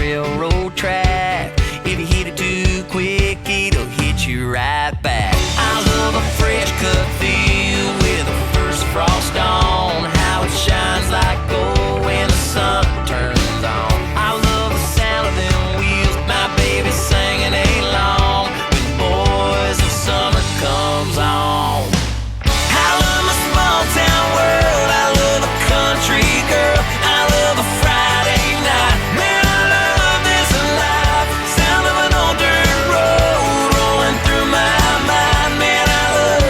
railroad track. If you hit it too quick, it'll hit you right back. I love a fresh cut field with the first frost on, how it shines like gold when the sun turns on. I love the sound of them wheels, my baby singing along when the boys of summer comes on. I love my small town world, I love a country girl, I love a Friday night. Man, I love this life, sound of an old dirt road rolling through my mind. Man, I love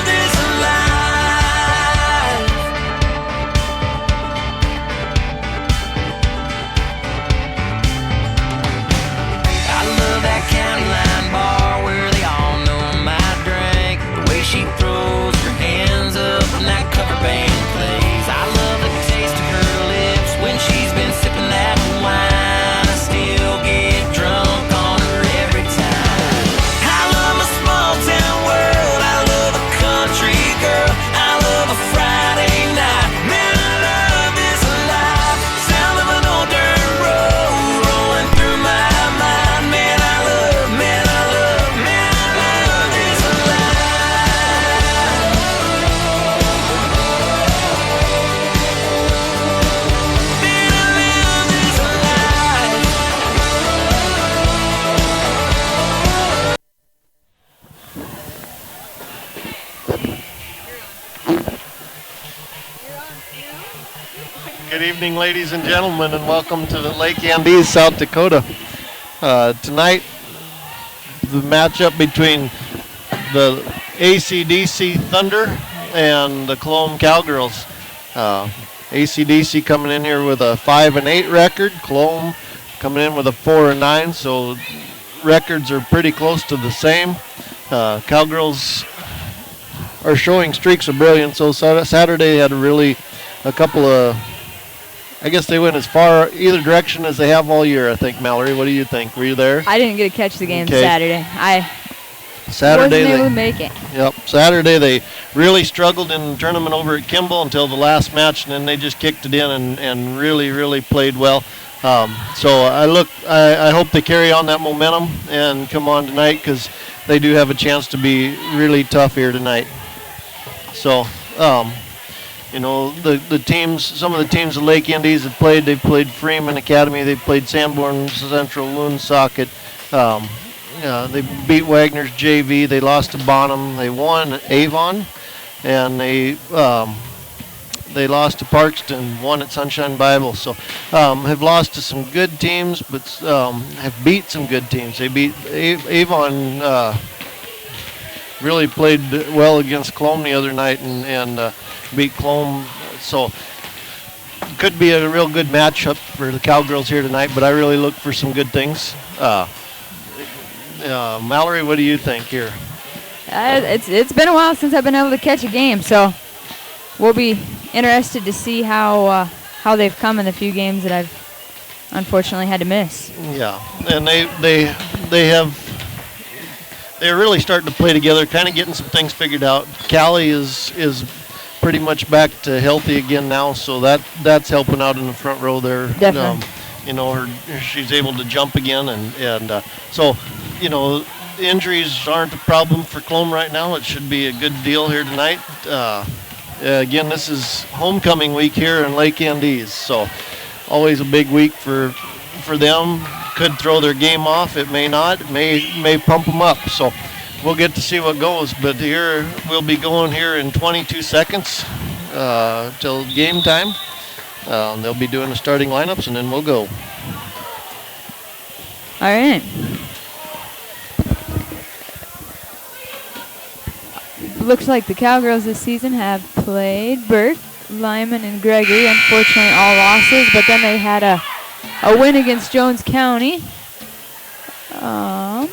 this life. I love that county line bar where they all know my drink. The way she throws her hands up when that cover band plays. I love the taste of her lips when she's been sipping that wine. I still get drunk on her every time. I love my small town world, I love a country girl, I love a Friday night. Man, I love this life, sound of an old dirt road rolling through my mind. Man, I love this life. Man, I love this life. Good evening, ladies and gentlemen, and welcome to the Lake Andes, South Dakota. Tonight, the matchup between the ACDC Thunder and the Colome Cowgirls. ACDC coming in here with a 5-8 record. Colome coming in with a 4-9, so records are pretty close to the same. Cowgirls are showing streaks of brilliance. So Saturday had a couple of, I guess they went as far either direction as they have all year, I think. Mallory, what do you think? Were you there? I didn't get to catch the game Okay. Saturday. I Saturday wasn't able they, to make it. Yep. Saturday they really struggled in the tournament over at Kimball until the last match, and then they just kicked it in and really played well. So I hope they carry on that momentum and come on tonight, because they do have a chance to be really tough here tonight. So, you know, the teams, some of the teams of Lake Indies have played. They've played Freeman Academy. They've played Sanborn Central, Woonsocket. They beat Wagner's JV. They lost to Bonham. They won Avon, and they lost to Parkston, won at Sunshine Bible. So have lost to some good teams, but have beat some good teams. They beat Avon. Really played well against Colome the other night and beat Colome. So could be a real good matchup for the Cowgirls here tonight, but I really look for some good things. Mallory, what do you think here? It's been a while since I've been able to catch a game, so we'll be interested to see how they've come in the few games that I've unfortunately had to miss. Yeah, and they're really starting to play together, kind of getting some things figured out. Callie is pretty much back to healthy again now, so that's helping out in the front row there. Definitely. You know, she's able to jump again, and so, you know, injuries aren't a problem for Colome right now. It should be a good deal here tonight. Again, this is homecoming week here in Lake Andes, so always a big week for them. Could throw their game off. It may not. It may pump them up. So we'll get to see what goes. But here we'll be going here in 22 seconds till game time. They'll be doing the starting lineups, and then we'll go. All right. Looks like the Cowgirls this season have played Burke, Lyman, and Gregory. Unfortunately, all losses, but then they had a win against Jones County. And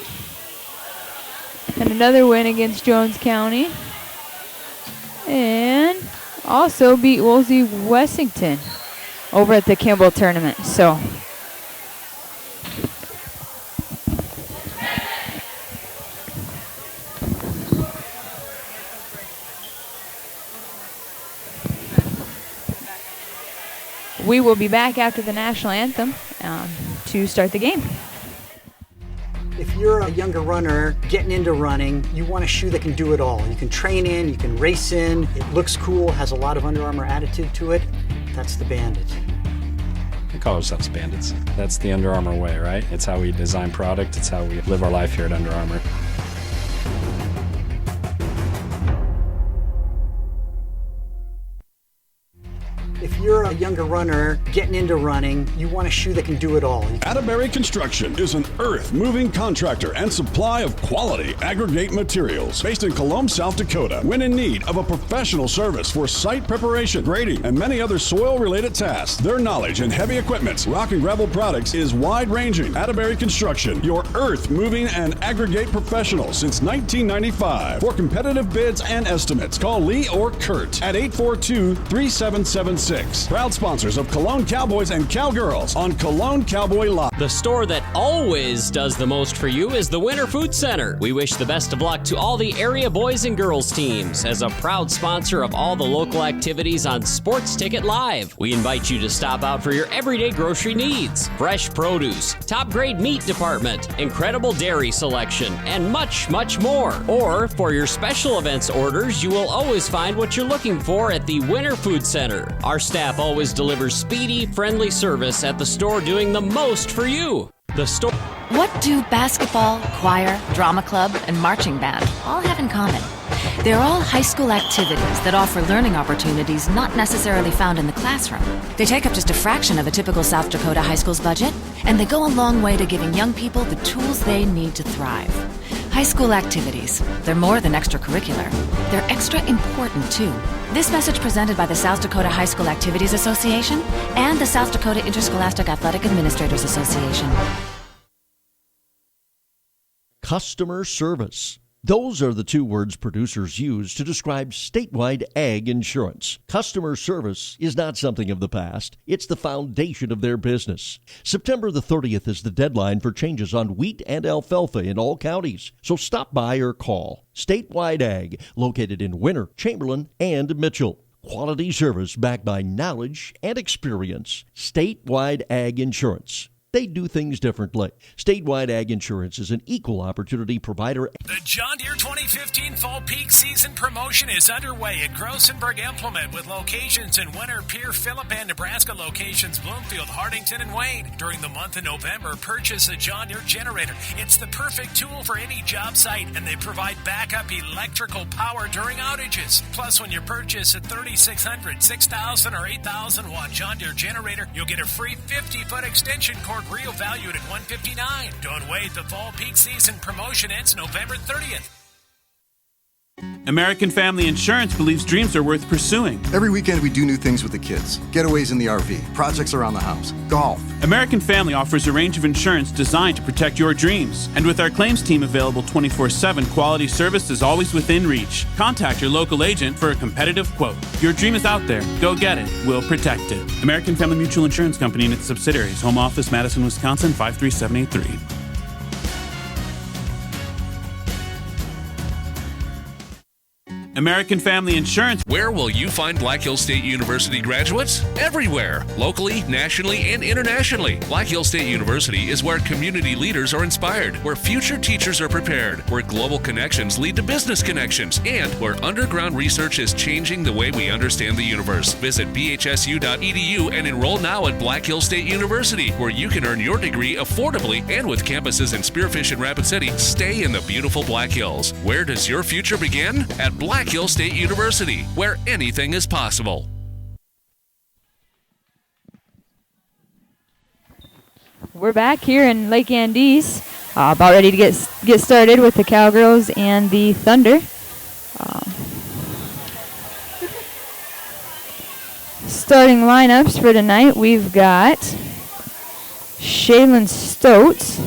another win against Jones County. And also beat Woolsey Wessington over at the Kimball tournament. So we will be back after the national anthem to start the game. If you're a younger runner getting into running, you want a shoe that can do it all. You can train in, you can race in, it looks cool, has a lot of Under Armour attitude to it. That's the Bandit. We call ourselves Bandits. That's the Under Armour way, right? It's how we design product. It's how we live our life here at Under Armour. If you're a younger runner getting into running, you want a shoe that can do it all. Atterbury Construction is an earth-moving contractor and supply of quality aggregate materials based in Colome, South Dakota. When in need of a professional service for site preparation, grading, and many other soil-related tasks, their knowledge in heavy equipment, rock and gravel products is wide-ranging. Atterbury Construction, your earth-moving and aggregate professional since 1995. For competitive bids and estimates, call Lee or Kurt at 842-3776. Proud sponsors of Cologne Cowboys and Cowgirls on Cologne Cowboy Live. The store that always does the most for you is the Winter Food Center. We wish the best of luck to all the area boys and girls teams. As a proud sponsor of all the local activities on Sports Ticket Live, we invite you to stop out for your everyday grocery needs. Fresh produce, top grade meat department, incredible dairy selection, and much, much more. Or for your special events orders, you will always find what you're looking for at the Winter Food Center. Our staff always delivers speedy, friendly service at the store, doing the most for you. The store. What do basketball, choir, drama club, and marching band all have in common? They're all high school activities that offer learning opportunities not necessarily found in the classroom. They take up just a fraction of a typical South Dakota high school's budget, and they go a long way to giving young people the tools they need to thrive. High school activities, they're more than extracurricular. They're extra important, too. This message presented by the South Dakota High School Activities Association and the South Dakota Interscholastic Athletic Administrators Association. Customer service. Those are the two words producers use to describe statewide ag insurance. Customer service is not something of the past. It's the foundation of their business. September the 30th is the deadline for changes on wheat and alfalfa in all counties. So stop by or call. Statewide Ag, located in Winter, Chamberlain, and Mitchell. Quality service backed by knowledge and experience. Statewide Ag Insurance. They do things differently. Statewide Ag Insurance is an equal opportunity provider. The John Deere 2015 Fall Peak Season Promotion is underway at Grossenberg Implement with locations in Winter, Pierre, Phillip, and Nebraska locations, Bloomfield, Hardington, and Wayne. During the month of November, purchase a John Deere generator. It's the perfect tool for any job site, and they provide backup electrical power during outages. Plus, when you purchase a 3,600, 6,000, or 8,000 watt John Deere generator, you'll get a free 50-foot extension cord real valued at $159. Don't wait. The Fall Peak Season Promotion ends November 30th. American Family Insurance believes dreams are worth pursuing. Every weekend we do new things with the kids. Getaways in the RV, projects around the house, golf. American Family offers a range of insurance designed to protect your dreams. And with our claims team available 24/7, quality service is always within reach. Contact your local agent for a competitive quote. Your dream is out there. Go get it. We'll protect it. American Family Mutual Insurance Company and its subsidiaries. Home office, Madison, Wisconsin, 53783. American Family Insurance. Where will you find Black Hills State University graduates? Everywhere. Locally, nationally, and internationally. Black Hills State University is where community leaders are inspired, where future teachers are prepared, where global connections lead to business connections, and where underground research is changing the way we understand the universe. Visit bhsu.edu and enroll now at Black Hills State University, where you can earn your degree affordably and with campuses in Spearfish and Rapid City. Stay in the beautiful Black Hills. Where does your future begin? At Black Hills State University, where anything is possible. We're back here in Lake Andes, about ready to get started with the Cowgirls and the Thunder. Starting lineups for tonight, we've got Shaylin Stotes,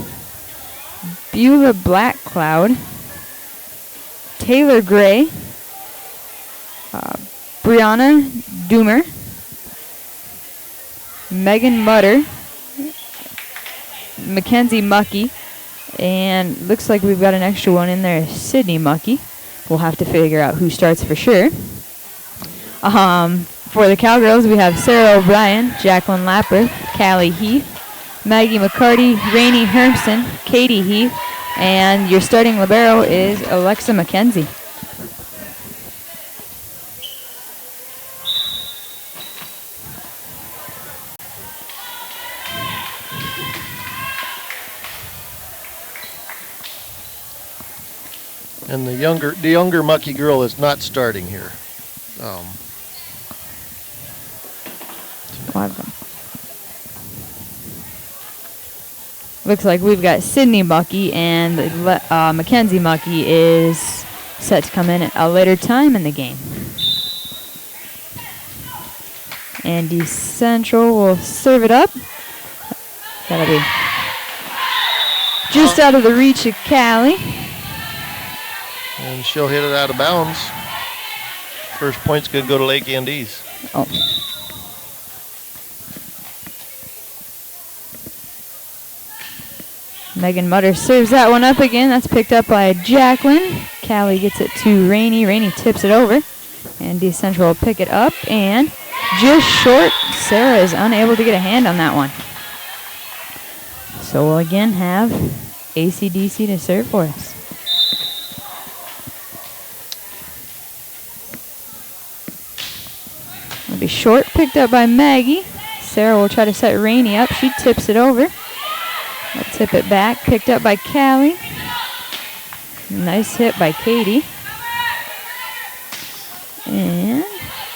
Beulah Blackcloud, Taylor Gray, Brianna Doomer, Megan Mutter, Mackenzie Muckey, and looks like we've got an extra one in there, Sydney Muckey. We'll have to figure out who starts for sure. For the Cowgirls, we have Sarah O'Brien, Jacqueline Lapper, Callie Heath, Maggie McCarty, Rainey Hermson, Katie Heath, and your starting libero is Alexa McKenzie. And the younger Mucky girl is not starting here. Looks like we've got Sydney Mucky, and Mackenzie Mucky is set to come in at a later time in the game. Andy Central will serve it up. That'll be just out of the reach of Callie. And she'll hit it out of bounds. First point's going to go to Lake Andes. Oh. Megan Mutter serves that one up again. That's picked up by Jacqueline. Callie gets it to Rainey. Rainey tips it over. Andy Central will pick it up, and just short. Sarah is unable to get a hand on that one. So we'll again have AC/DC to serve for us. It'll be short, picked up by Maggie. Sarah will try to set Rainey up. She tips it over. I'll tip it back, picked up by Callie. Nice hit by Katie. And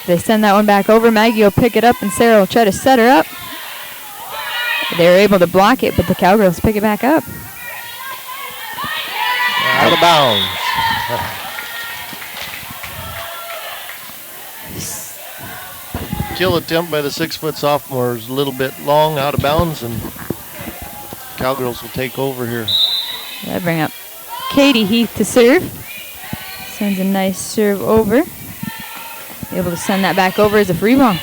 they send that one back over. Maggie will pick it up, and Sarah will try to set her up. They were able to block it, but the Cowgirls pick it back up. Out of bounds. Kill attempt by the 6-foot sophomore is a little bit long, out of bounds, and Cowgirls will take over here. I bring up Katie Heath to serve. Sends a nice serve over. Able to send that back over as a free ball.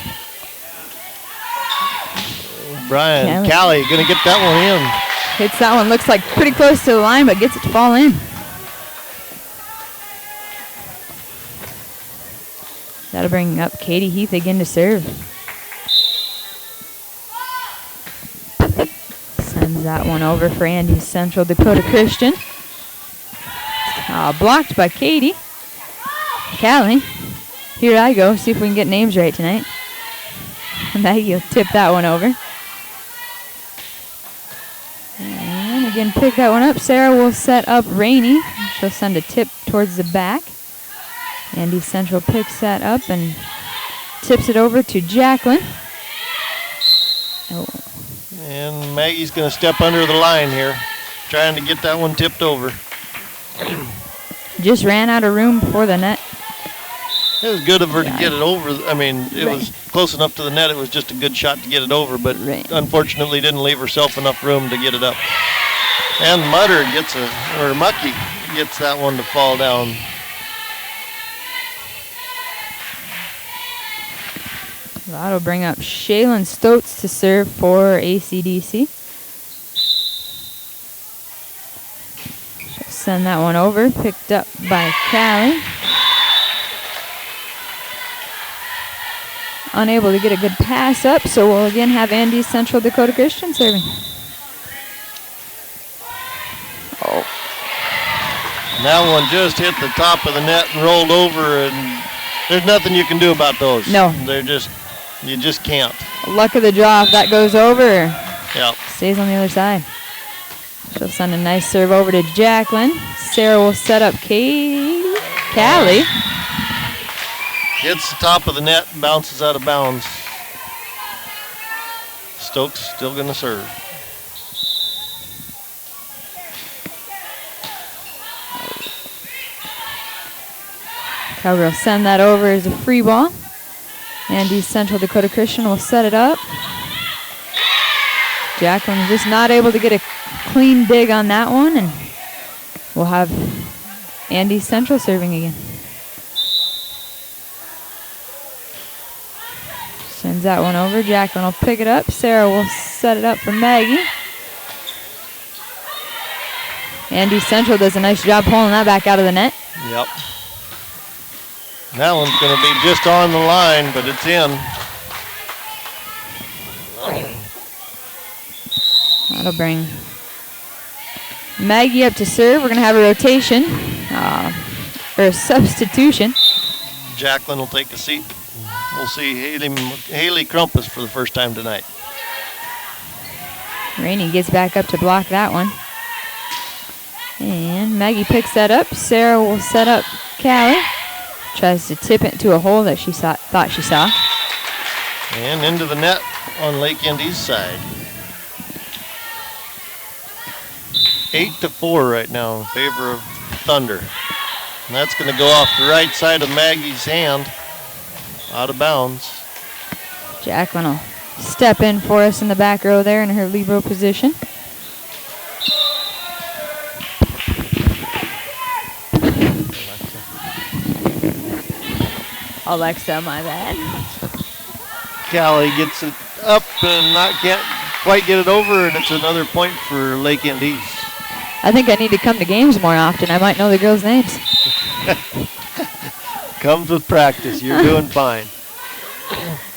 Brian, Callie going to get that one in. Hits that one, looks like pretty close to the line, but gets it to fall in. That'll bring up Katie Heath again to serve. Sends that one over for Andy Central, Dakota Christian. Blocked by Katie. Callie. Here I go. See if we can get names right tonight. Maggie will tip that one over. And again, pick that one up. Sarah will set up Rainey. She'll send a tip towards the back. Andy Central picks that up and tips it over to Jacqueline. Oh. And Maggie's going to step under the line here, trying to get that one tipped over. Just ran out of room before the net. It was good of her to get it over. I mean, it was close enough to the net. It was just a good shot to get it over, but unfortunately didn't leave herself enough room to get it up. And Mucky gets that one to fall down. That'll bring up Shaylin Stotes to serve for AC/DC. She'll send that one over, picked up by Callie. Unable to get a good pass up, so we'll again have Andy Central, Dakota Christian serving. Oh. That one just hit the top of the net and rolled over, and there's nothing you can do about those. No. You just can't. Luck of the draw if that goes over. Yep. Stays on the other side. She'll send a nice serve over to Jacqueline. Sarah will set up Callie. Hits the top of the net and bounces out of bounds. Stokes still going to serve. Cowgirls send that over as a free ball. Andy Central, Dakota Christian will set it up. Jacqueline just not able to get a clean dig on that one, and we'll have Andy Central serving again. Sends that one over. Jacqueline will pick it up. Sarah will set it up for Maggie. Andy Central does a nice job pulling that back out of the net. Yep. That one's going to be just on the line, but it's in. That'll bring Maggie up to serve. We're going to have a rotation, or a substitution. Jacqueline will take a seat. We'll see Haley Crumpus for the first time tonight. Rainey gets back up to block that one. And Maggie picks that up. Sarah will set up Callie. Tries to tip it into a hole that she thought she saw. And into the net on Lake Indy's side. 8-4 right now in favor of Thunder. And that's going to go off the right side of Maggie's hand. Out of bounds. Jacqueline will step in for us in the back row there in her libero position. Alexa, my bad. Callie gets it up and can't quite get it over, and it's another point for Lake Indies. I think I need to come to games more often. I might know the girls' names. Comes with practice. You're doing fine.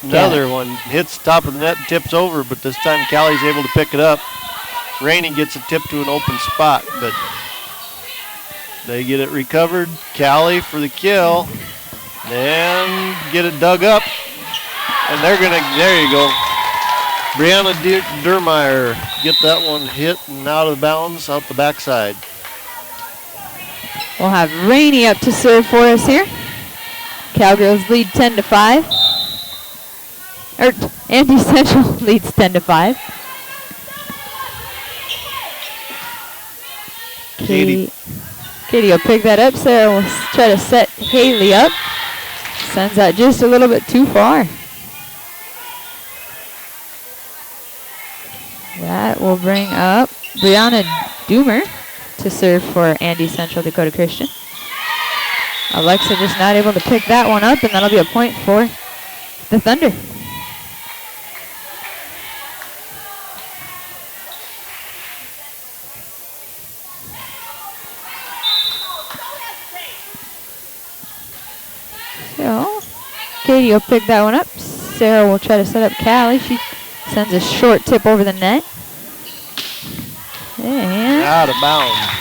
Another one hits top of the net and tips over, but this time Callie's able to pick it up. Rainey gets a tip to an open spot, but they get it recovered. Callie for the kill. And get it dug up. And they're going to, there you go. Brianna Dermeyer get that one hit and out of bounds, out the backside. We'll have Rainey up to serve for us here. Cowgirls lead 10-5. Andy Central leads 10-5. Katie will pick that up. Sarah will try to set Haley up. Sends that just a little bit too far. That will bring up Brianna Doomer to serve for Andy Central Dakota Christian. Alexa just not able to pick that one up, and that'll be a point for the Thunder. So, Katie will pick that one up. Sarah will try to set up Callie. She sends a short tip over the net. And out of bounds.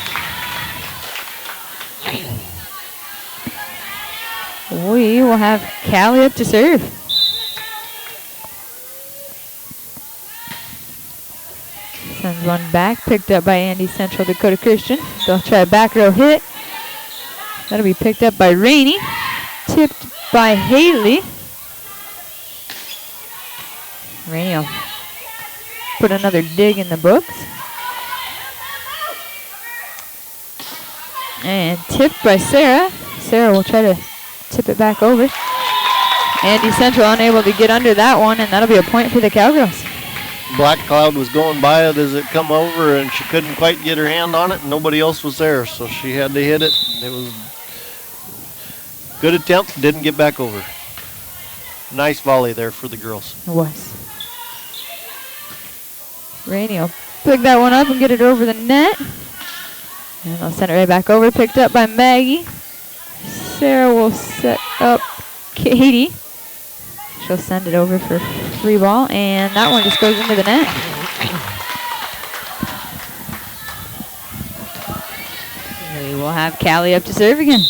We will have Callie up to serve. Sends one back, picked up by Andy Central Dakota Christian. They'll try a back row hit. That'll be picked up by Rainey. Tipped by Haley. Rainey will put another dig in the books. And tipped by Sarah. Sarah will try to tip it back over. Andy Central unable to get under that one, and that'll be a point for the Cowgirls. Black Cloud was going by it as it come over, and she couldn't quite get her hand on it, and nobody else was there, so she had to hit it. It was a good attempt, didn't get back over. Nice volley there for the girls. It was. Rainey will pick that one up and get it over the net. And they'll send it right back over, picked up by Maggie. Sarah will set up Katie. She'll send it over for free ball, and that one just goes into the net. We will have Callie up to serve again.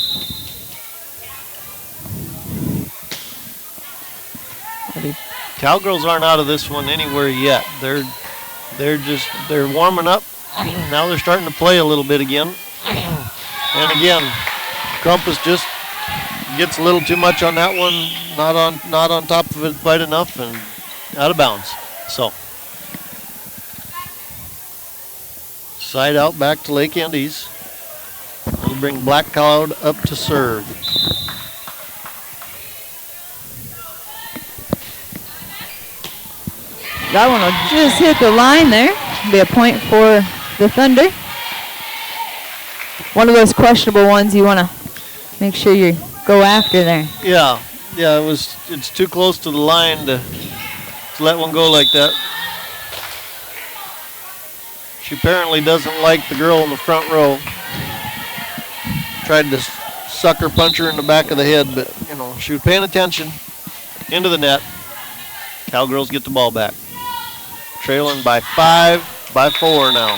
Cowgirls aren't out of this one anywhere yet. They're warming up. Now they're starting to play a little bit again. And again, Crumpus just gets a little too much on that one. Not on top of it quite enough, and out of bounds. So side out back to Lake Indies. We'll bring Black Cloud up to serve. That one will just hit the line there. Be a point for the Thunder. One of those questionable ones you want to make sure you go after there. Yeah, it's too close to the line to let one go like that. She apparently doesn't like the girl in the front row. Tried to sucker punch her in the back of the head, but she was paying attention. Into the net. Cowgirls get the ball back. Trailing by 5, by 4 now.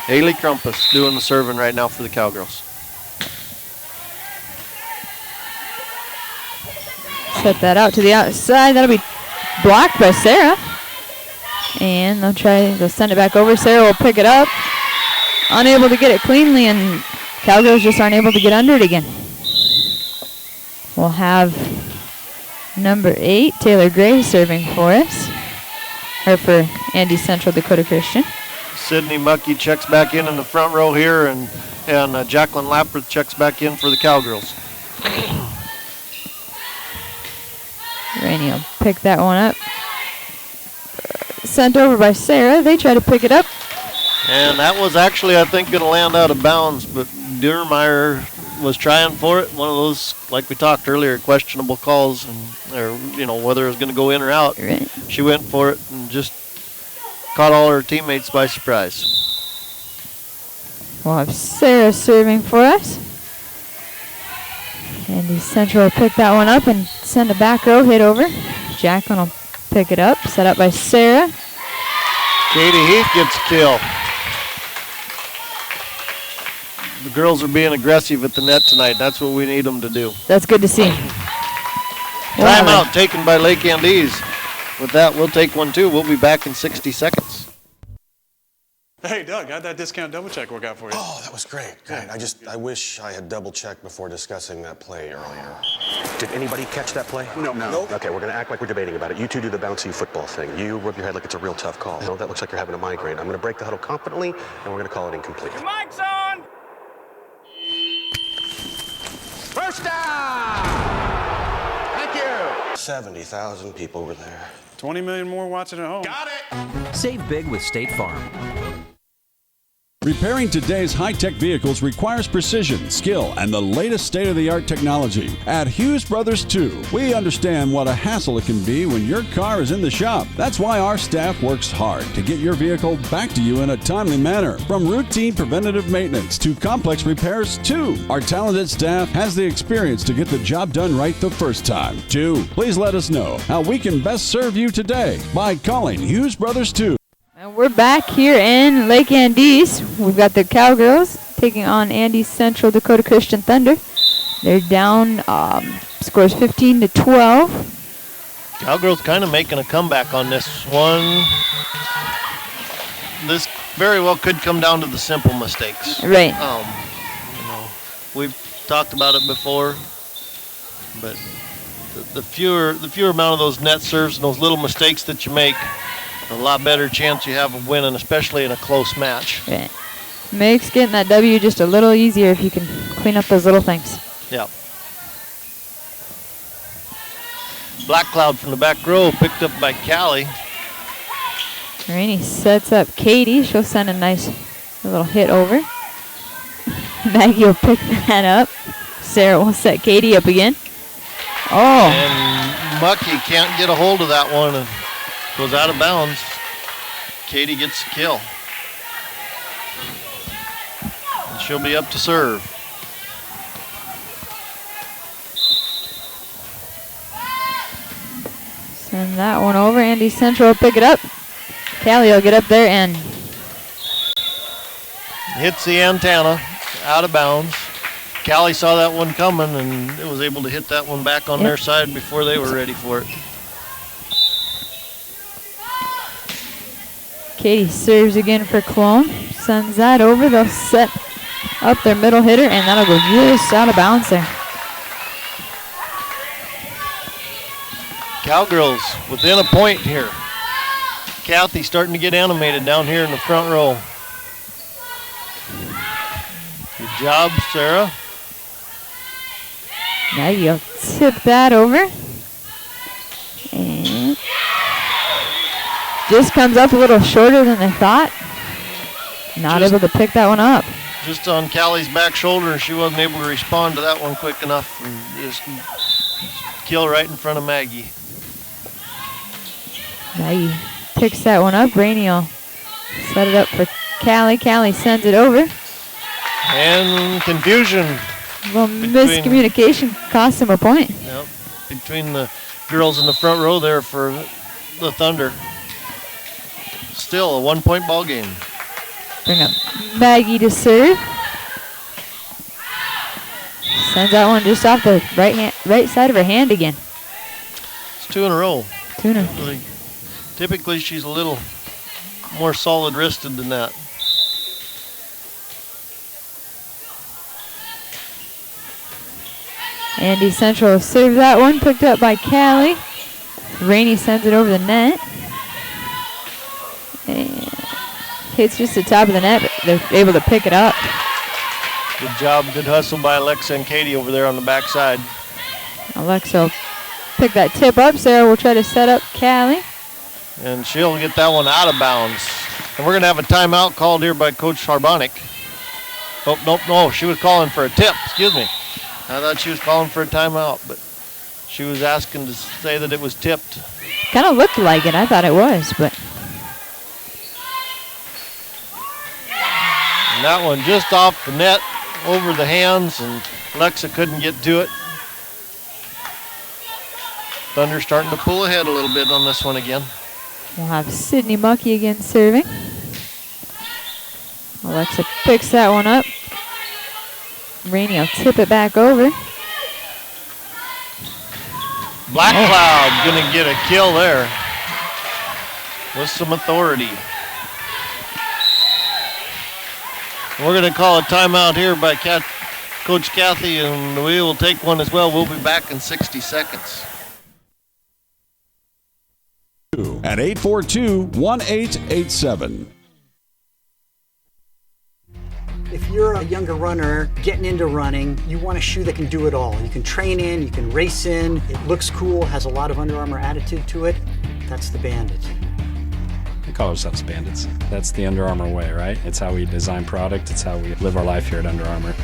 Haley Crumpus doing the serving right now for the Cowgirls. Set that out to the outside. That'll be blocked by Sarah. And they'll send it back over. Sarah will pick it up. Unable to get it cleanly, and Cowgirls just aren't able to get under it again. We'll have number 8, Taylor Gray, serving for us. Or for Andy Central Dakota Christian. Sydney Muckey checks back in the front row here, and Jacqueline Lapreth checks back in for the Cowgirls. Rainey will pick that one up. Sent over by Sarah. They try to pick it up. And that was actually, I think, going to land out of bounds, but Diermeyer was trying for it. One of those, like we talked earlier, questionable calls, or whether it was going to go in or out. Right. She went for it and just caught all her teammates by surprise. We'll have Sarah serving for us. Andy Central will pick that one up and send a back row hit over. Jacqueline will pick it up, set up by Sarah. Katie Heath gets a kill. The girls are being aggressive at the net tonight. That's what we need them to do. That's good to see. Timeout taken by Lake Andes. With that, we'll take one too. We'll be back in 60 seconds. Hey, Doug, how'd that discount double check work out for you? Oh, that was great. Great. I wish I had double checked before discussing that play earlier. Did anybody catch that play? No. Okay, we're going to act like we're debating about it. You two do the bouncy football thing. You rub your head like it's a real tough call. No, that looks like you're having a migraine. I'm going to break the huddle confidently, and we're going to call it incomplete. Your mic's on! First down! Thank you! 70,000 people were there. 20 million more watching at home. Got it! Save big with State Farm. Repairing today's high-tech vehicles requires precision, skill, and the latest state-of-the-art technology. At Hughes Brothers 2, we understand what a hassle it can be when your car is in the shop. That's why our staff works hard to get your vehicle back to you in a timely manner. From routine preventative maintenance to complex repairs, too. Our talented staff has the experience to get the job done right the first time. 2. Please let us know how we can best serve you today by calling Hughes Brothers 2. And we're back here in Lake Andes. We've got the Cowgirls taking on Andy Central Dakota Christian Thunder. They're down, scores 15-12. Cowgirls kind of making a comeback on this one. This very well could come down to the simple mistakes. Right. We've talked about it before, but the fewer amount of those net serves and those little mistakes that you make, a lot better chance you have of winning, especially in a close match. Right. Makes getting that W just a little easier if you can clean up those little things. Yeah. Black Cloud from the back row, picked up by Callie. Rainey sets up Katie. She'll send a nice little hit over. Maggie will pick that up. Sarah will set Katie up again. Oh. And Muckey can't get a hold of that one and goes out of bounds. Katie gets the kill. And she'll be up to serve. Send that one over. Andy Central will pick it up. Callie will get up there and hits the antenna out of bounds. Callie saw that one coming and was able to hit that one back on their side before they were ready for it. Katie serves again for Colome. Sends that over. They'll set up their middle hitter, and that'll go just out of bounds there. Cowgirls within a point here. Kathy starting to get animated down here in the front row. Good job, Sarah. Now you'll tip that over. And just comes up a little shorter than they thought. Not able to pick that one up. Just on Callie's back shoulder, and she wasn't able to respond to that one quick enough. And just kill right in front of Maggie. Maggie picks that one up. Rainey will set it up for Callie. Callie sends it over. And confusion. Well, miscommunication cost him a point. Yep, between the girls in the front row there for the Thunder. Still a 1-point ball game. Bring up Maggie to serve. Sends that one just off the right side of her hand again. It's 2 in a row. 2 in a row. Typically, she's a little more solid-wristed than that. Andy Central serves that one, picked up by Callie. Rainey sends it over the net. And hits just the top of the net, but they're able to pick it up. Good job, good hustle by Alexa and Katie over there on the backside. Alexa will pick that tip up. Sarah will try to set up Callie. And she'll get that one out of bounds. And we're going to have a timeout called here by Coach Harbonic. Oh, nope, no, she was calling for a tip, excuse me. I thought she was calling for a timeout, but she was asking to say that it was tipped. Kind of looked like it. I thought it was, but. And that one just off the net, over the hands, and Alexa couldn't get to it. Thunder starting to pull ahead a little bit on this one again. We'll have Sydney Muckey again serving. Alexa picks that one up. Rainey will tip it back over. Black Cloud gonna get a kill there with some authority. We're gonna call a timeout here by Coach Kathy, and we will take one as well. We'll be back in 60 seconds. At 842-1887. If you're a younger runner getting into running, you want a shoe that can do it all. You can train in, you can race in, it looks cool, has a lot of Under Armour attitude to it. That's the Bandit. We call ourselves Bandits. That's the Under Armour way, right? It's how we design product. It's how we live our life here at Under Armour.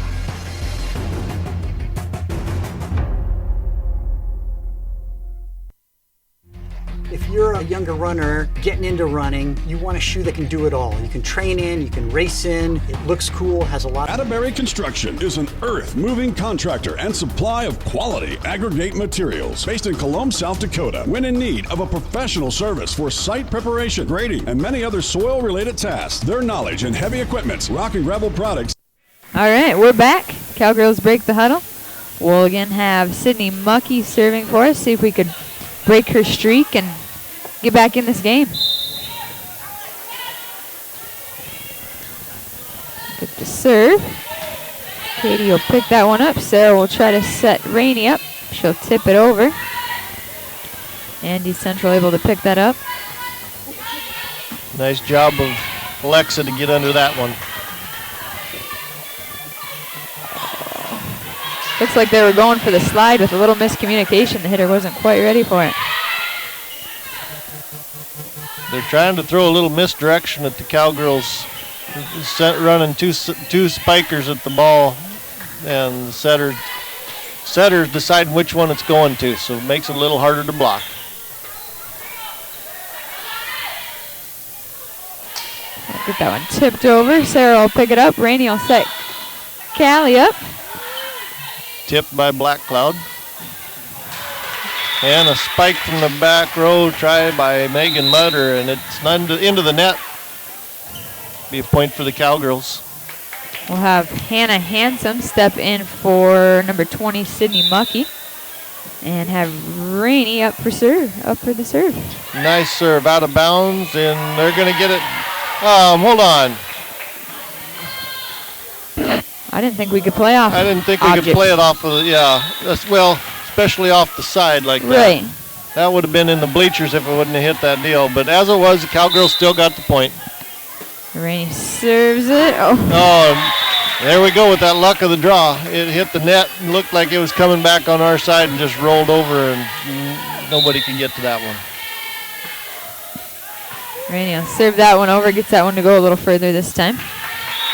If you're a younger runner getting into running, you want a shoe that can do it all. You can train in, you can race in, it looks cool, has a lot of... Atterbury Construction is an earth-moving contractor and supply of quality aggregate materials based in Colome, South Dakota. When in need of a professional service for site preparation, grading, and many other soil-related tasks, their knowledge in heavy equipment, Rocky Rebel products. All right, we're back. Cowgirls break the huddle. We'll again have Sydney Muckey serving for us, see if we could break her streak and get back in this game. Good to serve. Katie will pick that one up. Sarah will try to set Rainey up. She'll tip it over. Andy Central able to pick that up. Nice job of Alexa to get under that one. Looks like they were going for the slide with a little miscommunication. The hitter wasn't quite ready for it. They're trying to throw a little misdirection at the Cowgirls. Running two spikers at the ball, and the setter's deciding which one it's going to, so it makes it a little harder to block. Get that one tipped over. Sarah will pick it up. Rainey will set Callie up. Tipped by Black Cloud. And a spike from the back row tried by Megan Mutter, and it's into the net. Be a point for the Cowgirls. We'll have Hannah Handsome step in for number 20, Sydney Muckey, and have Rainey up for the serve. Nice serve out of bounds, and they're going to get it. Hold on. I didn't think we could play off. I didn't think we could play it off of especially off the side like that. Right. That would have been in the bleachers if it wouldn't have hit that deal. But as it was, the Cowgirls still got the point. Rainey serves it. Oh, there we go with that luck of the draw. It hit the net, looked like it was coming back on our side and just rolled over, and nobody can get to that one. Rainey will serve that one over, gets that one to go a little further this time.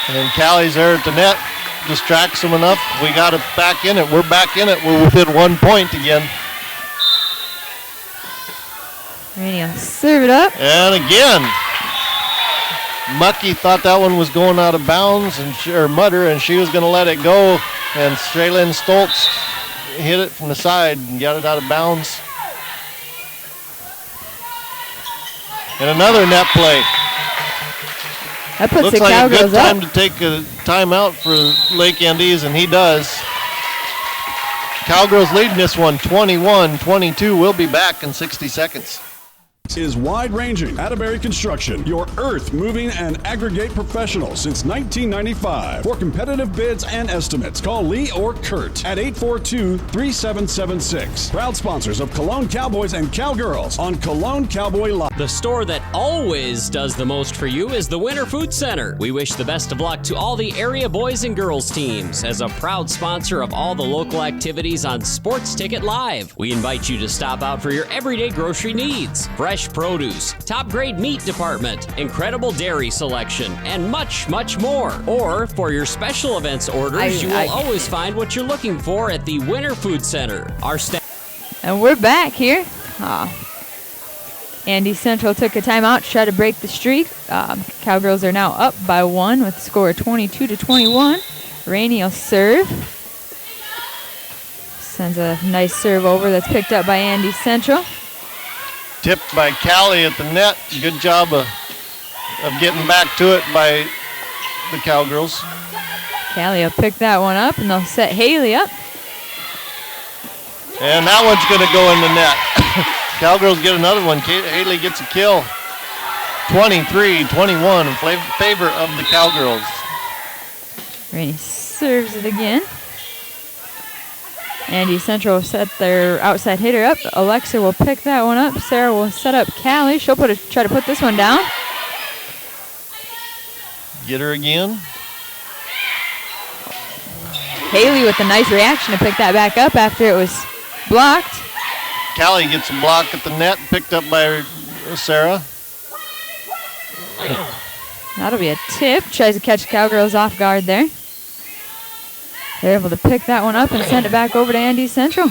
And Callie's there at the net, distracts them enough. We got it back in it. We're back in it. We're within 1 point again. Rainey will serve it up. And again. Mucky thought that one was going out of bounds, or Mutter, and she was going to let it go. And Shaylin Stoltz hit it from the side and got it out of bounds. And another net play. That puts Looks the like Cowgirls a good time up. to take a timeout for Lake Andes, and he does. Cowgirls leading this one 21-22. We'll be back in 60 seconds. Is wide-ranging. Atterbury Construction, your earth-moving and aggregate professional since 1995. For competitive bids and estimates, call Lee or Kurt at 842-3776. Proud sponsors of Colome Cowboys and Cowgirls on Colome Cowboy Live. The store that always does the most for you is the Winter Food Center. We wish the best of luck to all the area boys and girls teams as a proud sponsor of all the local activities on Sports Ticket Live. We invite you to stop out for your everyday grocery needs. Fresh produce, top grade meat department, incredible dairy selection, and much, much more. Or for your special events orders, you will always find what you're looking for at the Winter Food Center. Our staff. And we're back here. Andy Central took a timeout to try to break the streak. Cowgirls are now up by 1 with the score 22-21. Rainey will serve. Sends a nice serve over that's picked up by Andy Central. Tipped by Callie at the net. Good job of getting back to it by the Cowgirls. Callie will pick that one up, and they'll set Haley up. And that one's going to go in the net. Cowgirls get another one. Haley gets a kill. 23-21 in favor of the Cowgirls. Rainey serves it again. Andy Central will set their outside hitter up. Alexa will pick that one up. Sarah will set up Callie. She'll try to put this one down. Get her again. Haley with a nice reaction to pick that back up after it was blocked. Callie gets a block at the net, picked up by Sarah. That'll be a tip. Tries to catch Cowgirls off guard there. They're able to pick that one up and send it back over to Andy Central.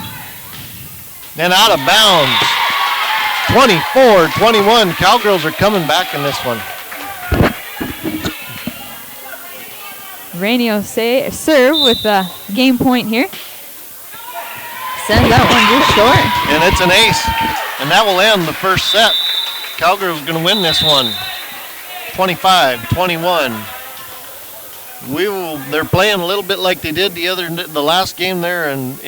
And out of bounds. 24-21. Cowgirls are coming back in this one. Rainey will serve with a game point here. Send that one just short. And it's an ace. And that will end the first set. Cowgirls going to win this one. 25-21. They're playing a little bit like they did the last game there in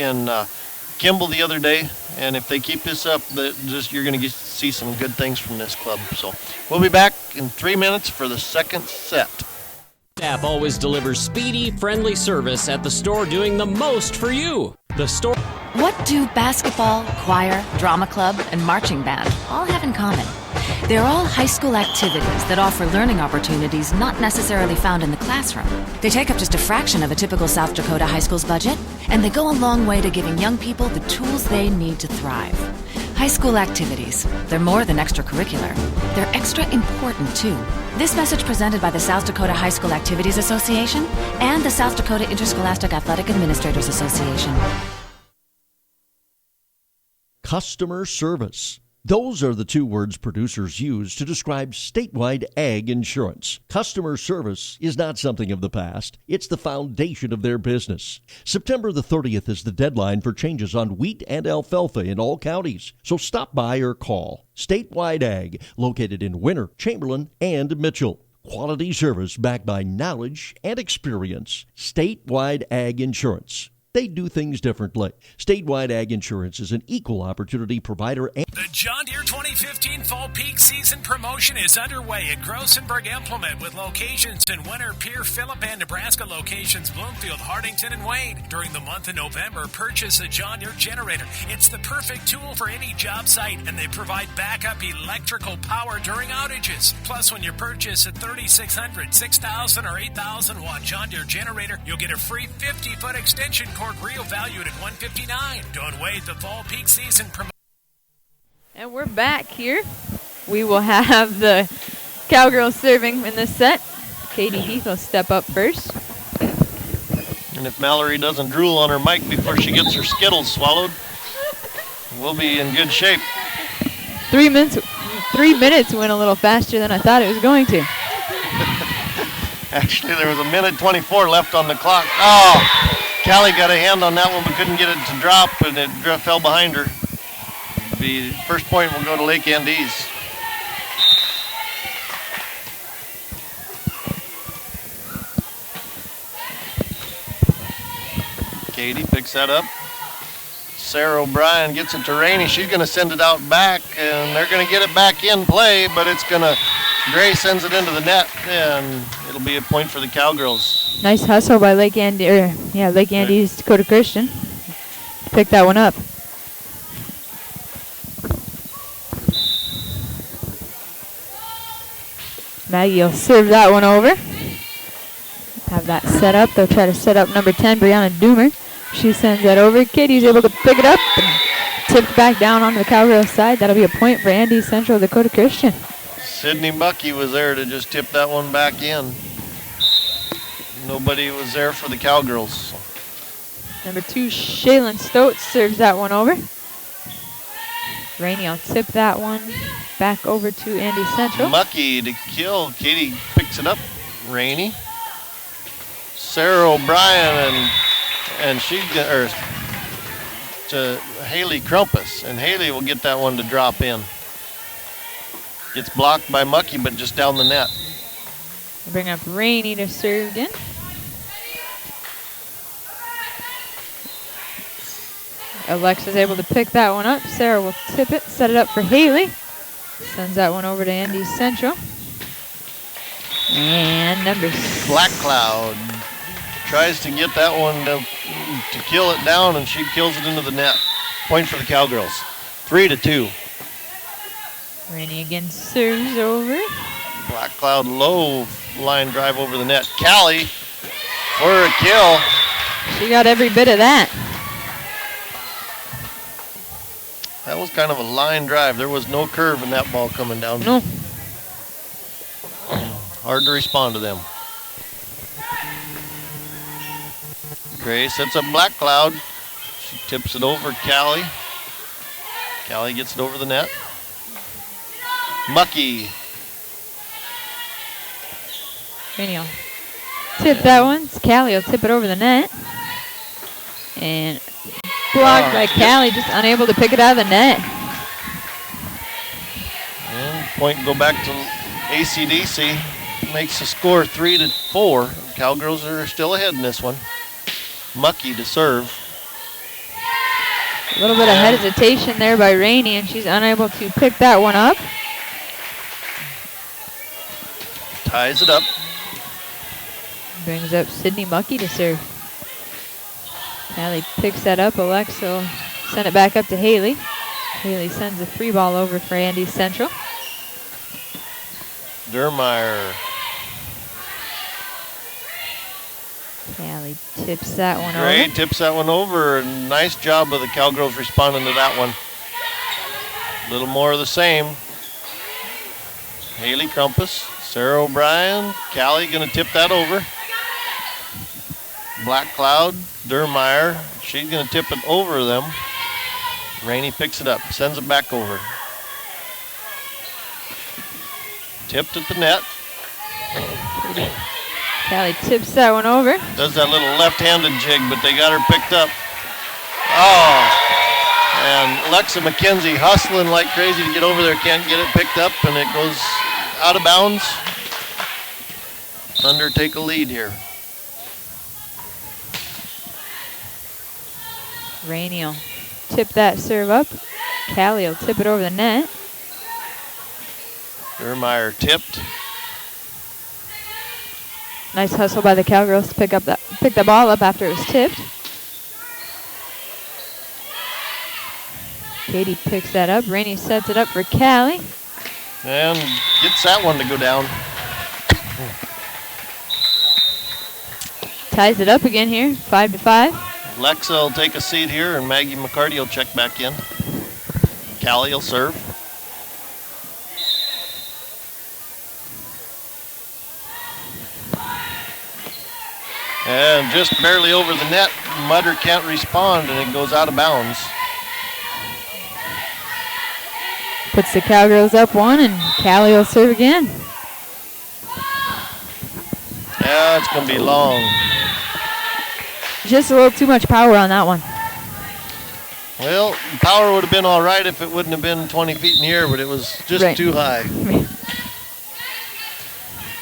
Kimball the other day, and if they keep this up, you're going to see some good things from this club. So we'll be back in 3 minutes for the second set. Staff always delivers speedy, friendly service at the store, doing the most for you. The store. What do basketball, choir, drama club, and marching band all have in common? They're all high school activities that offer learning opportunities not necessarily found in the classroom. They take up just a fraction of a typical South Dakota high school's budget, and they go a long way to giving young people the tools they need to thrive. High school activities, they're more than extracurricular. They're extra important, too. This message presented by the South Dakota High School Activities Association and the South Dakota Interscholastic Athletic Administrators Association. Customer service. Those are the two words producers use to describe statewide ag insurance. Customer service is not something of the past. It's the foundation of their business. September the 30th is the deadline for changes on wheat and alfalfa in all counties. So stop by or call. Statewide Ag, located in Winter, Chamberlain, and Mitchell. Quality service backed by knowledge and experience. Statewide Ag Insurance. They do things differently. Statewide Ag Insurance is an equal opportunity provider. The John Deere 2015 Fall Peak Season promotion is underway at Grossenberg Implement with locations in Winter, Pierre, Phillip, and Nebraska locations, Bloomfield, Hardington, and Wade. During the month of November, purchase a John Deere generator. It's the perfect tool for any job site, and they provide backup electrical power during outages. Plus, when you purchase a 3,600, 6,000, or 8,000 watt John Deere generator, you'll get a free 50-foot extension cord reel valued at $159. Don't wait, the Fall Peak Season promotion. And we're back here. We will have the Cowgirls serving in this set. Katie Heath will step up first. And if Mallory doesn't drool on her mic before she gets her Skittles swallowed, we'll be in good shape. 3 minutes went a little faster than I thought it was going to. Actually, there was a minute 24 left on the clock. Oh, Callie got a hand on that one but couldn't get it to drop, and it fell behind her. The first point will go to Lake Andes. Katie picks that up. Sarah O'Brien gets it to Rainey. She's going to send it out back, and they're going to get it back in play, but it's going to, Gray sends it into the net, and it'll be a point for the Cowgirls. Nice hustle by Lake Andes, Lake Andes, Dakota Christian. Pick that one up. Maggie will serve that one over. Have that set up. They'll try to set up number 10, Brianna Doomer. She sends that over. Katie's able to pick it up and tipped back down on the Cowgirls side. That'll be a point for Andy Central Dakota Christian. Sydney Bucky was there to just tip that one back in. Nobody was there for the Cowgirls. Number 2, Shaylin Stotes serves that one over. Rainey will tip that one back over to Andy Central. Mucky to kill. Katie picks it up. Rainey. Sarah O'Brien and she to Haley Crumpus, and Haley will get that one to drop in. Gets blocked by Mucky, but just down the net. Bring up Rainey to serve again. Alexa's able to pick that one up. Sarah will tip it, set it up for Haley. Sends that one over to Andy Central. And number 6. Black Cloud tries to get that one to kill it down, and she kills it into the net. Point for the Cowgirls. 3-2. Rainey again serves over. Black Cloud low line drive over the net. Callie for a kill. She got every bit of that. That was kind of a line drive. There was no curve in that ball coming down. No. Hard to respond to them. Gray sets up Black Cloud. She tips it over Callie. Callie gets it over the net. Mucky. Rainey will tip that one. Callie will tip it over the net. And blocked by Callie, just unable to pick it out of the net. And point go back to ACDC. Makes the score 3-4. Cowgirls are still ahead in this one. Mucky to serve. A little bit of hesitation there by Rainey, and she's unable to pick that one up. Ties it up. Brings up Sydney Mucky to serve. Callie picks that up. Alexa will send it back up to Haley. Haley sends a free ball over for Andy Central. Dermeyer. Callie tips that one Gray over. tips that one over. Nice job of the Cowgirls responding to that one. A little more of the same. Haley Crumpus, Sarah O'Brien, Callie gonna tip that over. Black Cloud, Dermeyer, she's gonna tip it over them. Rainey picks it up, sends it back over. Tipped at the net. Callie tips that one over. Does that little left-handed jig, but they got her picked up. Oh, and Alexa McKenzie hustling like crazy to get over there, can't get it picked up, and it goes out of bounds. Thunder take a lead here. Rainey will tip that serve up. Callie will tip it over the net. Dermeyer tipped. Nice hustle by the Cowgirls to pick the ball up after it was tipped. Katie picks that up. Rainey sets it up for Callie. And gets that one to go down. Ties it up again here, 5-5. Lexa will take a seat here, and Maggie McCarty will check back in. Callie will serve. And just barely over the net. Mutter can't respond, and it goes out of bounds. Puts the Cowgirls up 1, and Callie will serve again. Yeah, it's going to be long. Just a little too much power on that one. Well, power would have been all right if it wouldn't have been 20 feet in the air, but it was just too high.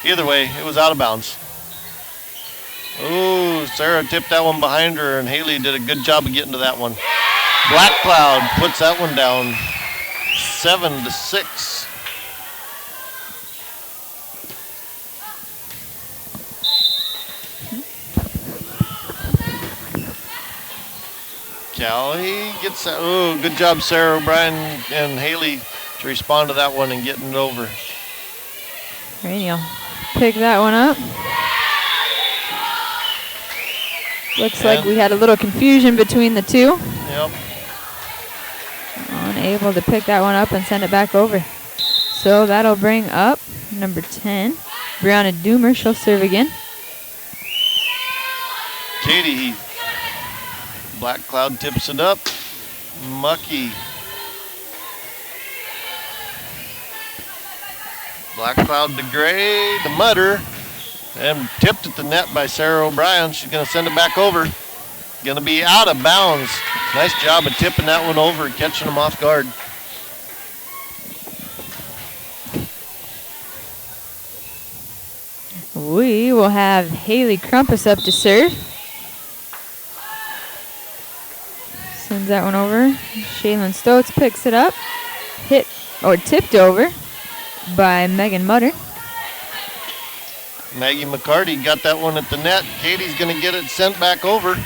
Either way, it was out of bounds. Ooh, Sarah tipped that one behind her, and Haley did a good job of getting to that one. Black Cloud puts that one down 7-6. Callie gets that. Oh, good job, Sarah O'Brien and Haley, to respond to that one and getting it over. Rainey will pick that one up. Looks like we had a little confusion between the two. Yep. Unable to pick that one up and send it back over. So that'll bring up number 10, Brianna Doomer. She'll serve again. Katie Heath. Black Cloud tips it up. Mucky. Black Cloud to Gray, to Mutter. And tipped at the net by Sarah O'Brien. She's going to send it back over. Going to be out of bounds. Nice job of tipping that one over and catching them off guard. We will have Haley Crumpus up to serve. Sends that one over. Shaylin Stotz picks it up. Hit or tipped over by Megan Mutter. Maggie McCarty got that one at the net. Katie's going to get it sent back over.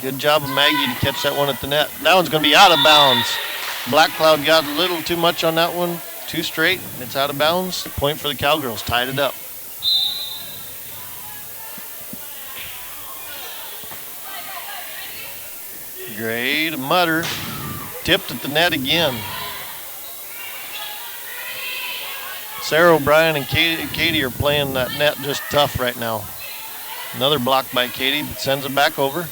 Good job of Maggie to catch that one at the net. That one's going to be out of bounds. Black Cloud got a little too much on that one. Too straight. It's out of bounds. Point for the Cowgirls. Tied it up. Gray to Mutter. Tipped at the net again. Sarah O'Brien and Katie are playing that net just tough right now. Another block by Katie, but sends it back over.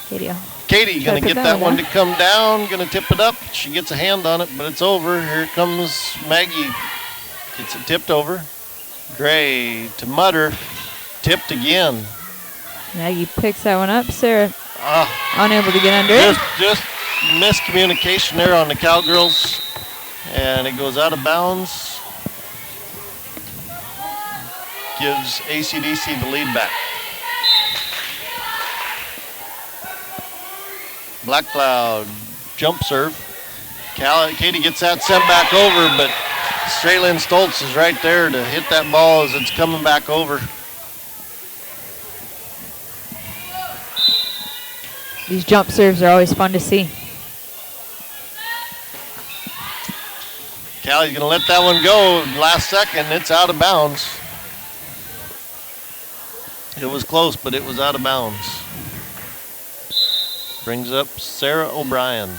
Katie going to get that one to come down, going to tip it up. She gets a hand on it, but it's over. Here comes Maggie. Gets it tipped over. Gray to Mutter. Tipped again. Maggie picks that one up. Sarah unable to get under it. Just miscommunication there on the Cowgirls. And it goes out of bounds. Gives AC/DC the lead back. Black Cloud jump serve. Katie gets that sent back over, but Shaylin Stoltz is right there to hit that ball as it's coming back over. These jump serves are always fun to see. Callie's going to let that one go last second. It's out of bounds. It was close, but it was out of bounds. Brings up Sarah O'Brien.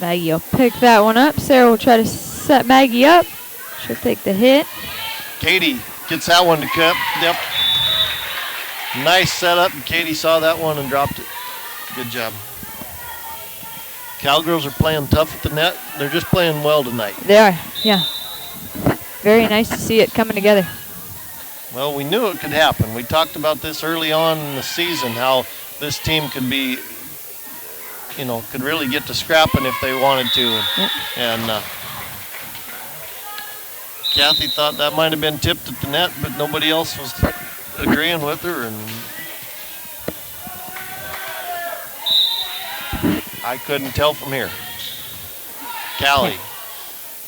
Maggie will pick that one up. Sarah will try to set Maggie up. She'll take the hit. Katie gets that one to cup. Yep. Nice setup. Katie saw that one and dropped it. Good job. Cowgirls are playing tough at the net. They're just playing well tonight. They are, yeah. Very nice to see it coming together. Well, we knew it could happen. We talked about this early on in the season, how this team could be, could really get to scrapping if they wanted to. Yep. And Kathy thought that might have been tipped at the net, but nobody else was agreeing with her. And I couldn't tell from here. Callie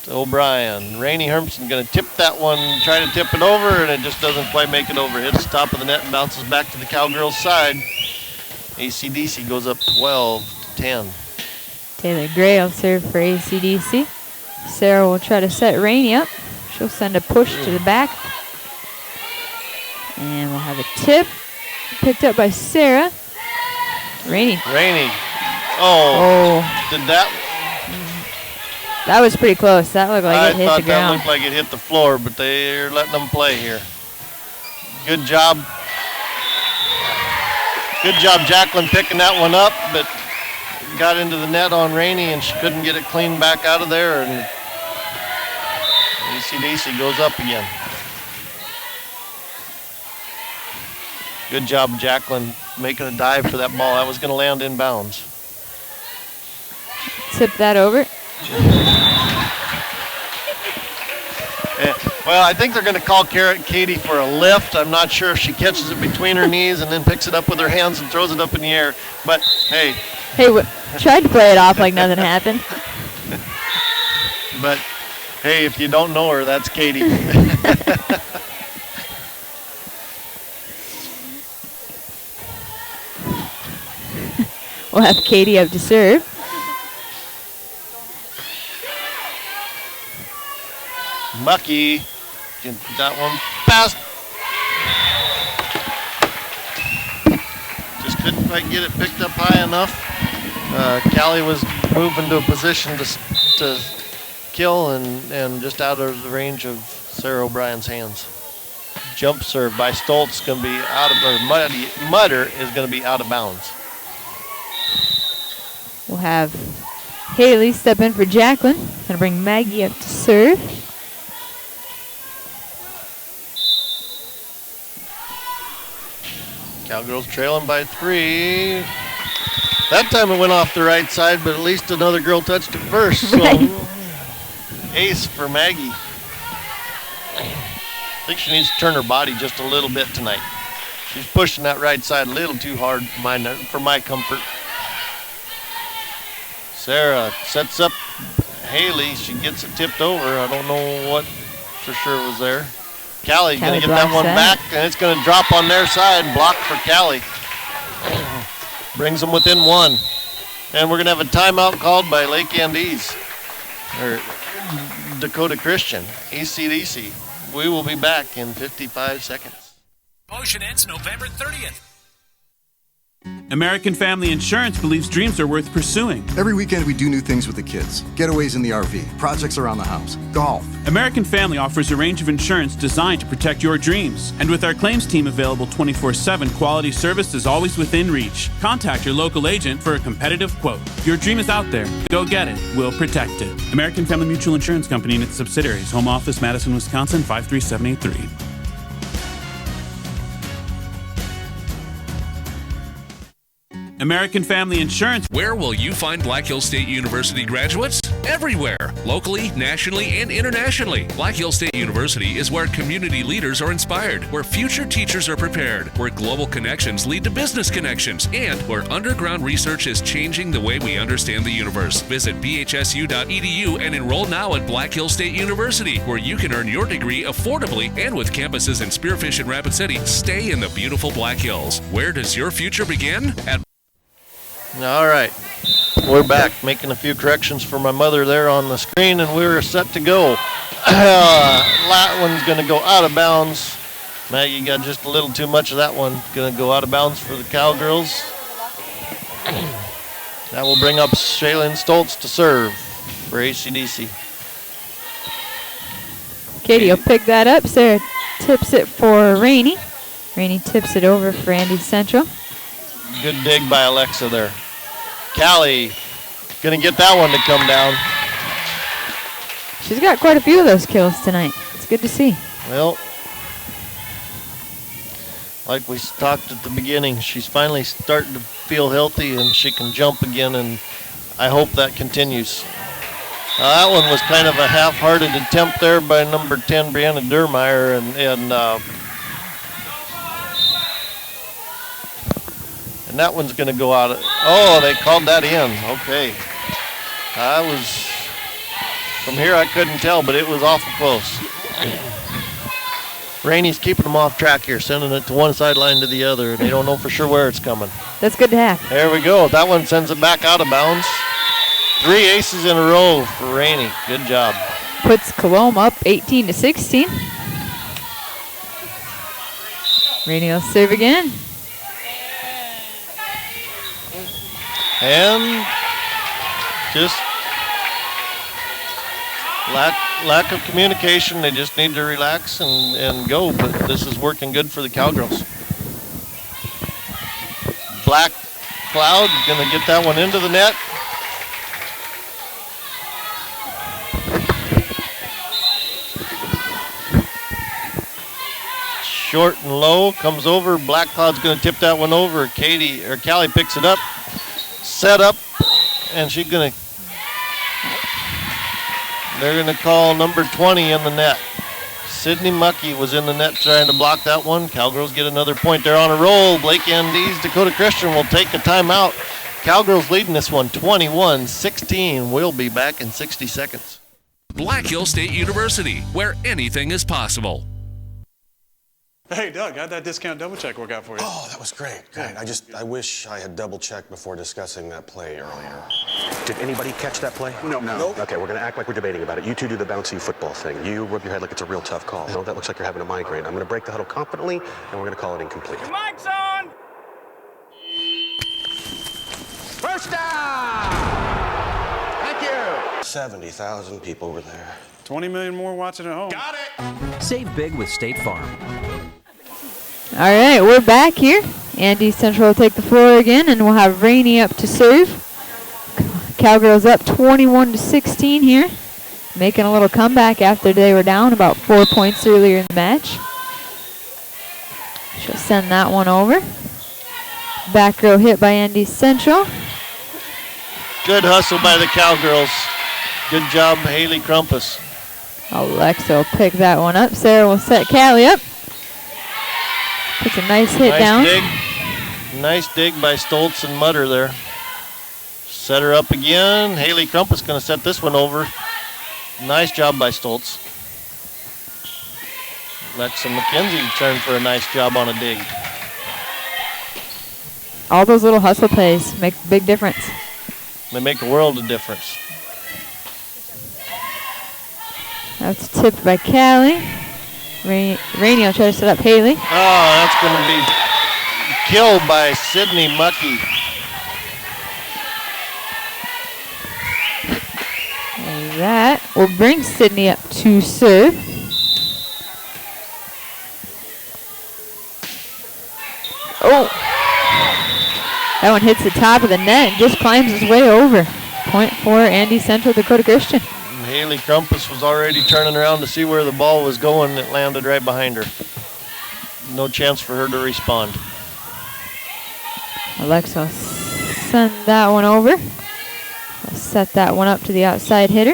to O'Brien. Rainey Hermson going to tip that one, try to tip it over, and it just doesn't quite make it over. Hits the top of the net and bounces back to the Cowgirls' side. AC/DC goes up 12-10. Taylor Gray will serve for AC/DC. Sarah will try to set Rainey up. She'll send a push to the back. And we'll have a tip. Picked up by Sarah. Rainey. Oh. Did that? That was pretty close. That looked like it hit the I thought that ground. looked like it hit the floor, but they're letting them play here. Good job. Good job, Jacqueline, picking that one up, but got into the net on Rainey, and she couldn't get it clean back out of there, and AC/DC goes up again. Good job, Jacqueline, making a dive for that ball. That was going to land inbounds. Tip that over. Well, I think they're going to call Katie for a lift. I'm not sure if she catches it between her knees and then picks it up with her hands and throws it up in the air. But, hey. Hey, tried to play it off like nothing happened. But, hey, if you don't know her, that's Katie. We'll have Katie up to serve. Mucky, get that one past. Just couldn't quite get it picked up high enough. Callie was moving to a position to kill and just out of the range of Sarah O'Brien's hands. Jump serve by Stoltz going to be out of, or Mutter is going to be out of bounds. We'll have Haley step in for Jacqueline. Gonna bring Maggie up to serve. Cowgirls trailing by 3. That time it went off the right side, but at least another girl touched it first. So ace for Maggie. I think she needs to turn her body just a little bit tonight. She's pushing that right side a little too hard for my comfort. Sarah sets up Haley. She gets it tipped over. I don't know what for sure was there. Callie going to get that one back, and it's going to drop on their side. Block for Callie. Brings them within 1. And we're going to have a timeout called by Lake Andes, or Dakota Christian, AC/DC. We will be back in 55 seconds. Promotion ends November 30th. American Family Insurance believes dreams are worth pursuing. Every weekend we do new things with the kids. Getaways in the RV, projects around the house, golf. American Family offers a range of insurance designed to protect your dreams. And with our claims team available 24/7, quality service is always within reach. Contact your local agent for a competitive quote. Your dream is out there. Go get it. We'll protect it. American Family Mutual Insurance Company and its subsidiaries. Home office, Madison, Wisconsin, 53783. American Family Insurance. Where will you find Black Hills State University graduates? Everywhere, locally, nationally, and internationally. Black Hills State University is where community leaders are inspired, where future teachers are prepared, where global connections lead to business connections, and where underground research is changing the way we understand the universe. Visit bhsu.edu and enroll now at Black Hills State University, where you can earn your degree affordably and with campuses in Spearfish and Rapid City. Stay in the beautiful Black Hills. Where does your future begin? At All right, we're back, making a few corrections for my mother there on the screen, and we're set to go. That one's going to go out of bounds. Maggie got just a little too much of that one. Going to go out of bounds for the Cowgirls. That will bring up Shaylin Stoltz to serve for AC/DC. Katie will pick that up. Sarah tips it for Rainey. Rainey tips it over for Andy Central. Good dig by Alexa there. Callie gonna get that one to come down. She's got quite a few of those kills tonight. It's good to see. Well, like we talked at the beginning, she's finally starting to feel healthy and she can jump again, and I hope that continues. That one was kind of a half-hearted attempt there by number 10, Brianna Durmeyer, and that one's going to go out. Oh, they called that in. Okay. From here I couldn't tell, but it was awful close. Rainey's keeping them off track here, sending it to one sideline to the other, and they don't know for sure where it's coming. That's good to have. There we go. That one sends it back out of bounds. 3 aces in a row for Rainey. Good job. Puts Colome up 18-16. Rainey will serve again. And just lack of communication. They just need to relax and go, but this is working good for the Cowgirls. Black Cloud going to get that one into the net. Short and low, comes over. Black Cloud's going to tip that one over. Callie picks it up. Set up, and she's going to, they're going to call number 20 in the net. Sydney Muckey was in the net trying to block that one. Cowgirls get another point. They're on a roll. Blake Andes, Dakota Christian will take a timeout. Cowgirls leading this one 21-16. We'll be back in 60 seconds. Black Hill State University, where anything is possible. Hey, Doug, how'd that discount double check work out for you? Oh, that was great. Great. I wish I had double checked before discussing that play earlier. Did anybody catch that play? No. Okay, we're going to act like we're debating about it. You two do the bouncy football thing. You rub your head like it's a real tough call. No, that looks like you're having a migraine. I'm going to break the huddle confidently, and we're going to call it incomplete. Your mic's on! First down! Thank you! 70,000 people were there. 20 million more watching at home. Got it! Save big with State Farm. All right, we're back here. Andy Central will take the floor again, and we'll have Rainey up to serve. Cowgirls up 21-16 here, making a little comeback after they were down about 4 points earlier in the match. She'll send that one over. Back row hit by Andy Central. Good hustle by the Cowgirls. Good job, Haley Crumpus. Alexa will pick that one up. Sarah will set Callie up. Puts a nice hit down. Nice dig by Stoltz and Mutter there. Set her up again. Haley Crumpus going to set this one over. Nice job by Stoltz. Alexa McKenzie turned for a nice job on a dig. All those little hustle plays make a big difference. They make a world of difference. That's tipped by Callie. Rainey will try to set up Haley. Oh, that's going to be killed by Sydney Muckey. And that will bring Sydney up to serve. Oh! That one hits the top of the net and just climbs its way over. Point for Andy Central, Dakota Christian. Haley Crumpus was already turning around to see where the ball was going. It landed right behind her. No chance for her to respond. Alexa will send that one over. I'll set that one up to the outside hitter.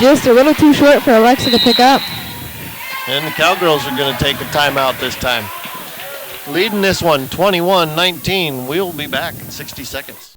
Just a little too short for Alexa to pick up. And the Cowgirls are going to take a timeout this time. Leading this one 21-19. We'll be back in 60 seconds.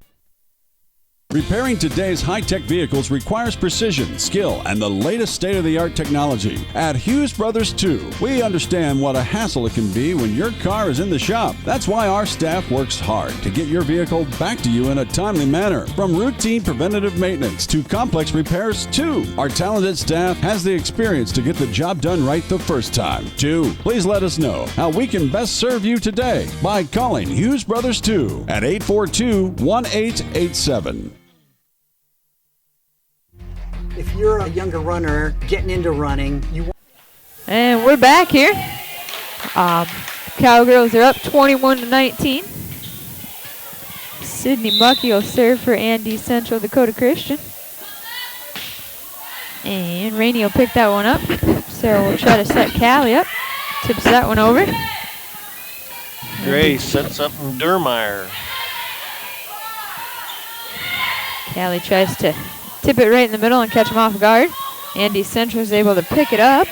Repairing today's high-tech vehicles requires precision, skill, and the latest state-of-the-art technology. At Hughes Brothers 2, we understand what a hassle it can be when your car is in the shop. That's why our staff works hard to get your vehicle back to you in a timely manner. From routine preventative maintenance to complex repairs, too. Our talented staff has the experience to get the job done right the first time. 2. Please let us know how we can best serve you today by calling Hughes Brothers 2 at 842-1887. If you're a younger runner getting into running, And we're back here. Cowgirls are up 21-19. Sydney Muckey will serve for Andy Central, Dakota Christian. And Rainey will pick that one up. Sarah will try to set Callie up. Tips that one over. Gray sets up Dermeyer. Callie tries to tip it right in the middle and catch him off guard. Andy Central is able to pick it up.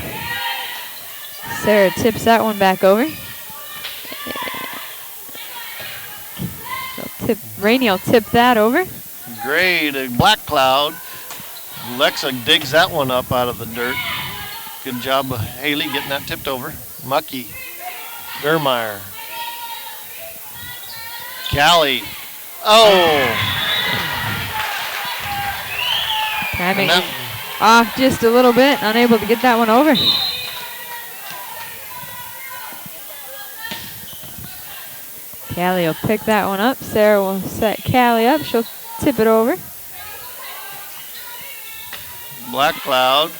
Sarah tips that one back over. So Rainey will tip that over. Gray to Black Cloud. Alexa digs that one up out of the dirt. Good job of Haley getting that tipped over. Muckey. Dermeyer. Callie. Oh! Timing off just a little bit, unable to get that one over. Callie will pick that one up. Sarah will set Callie up. She'll tip it over. Black Cloud.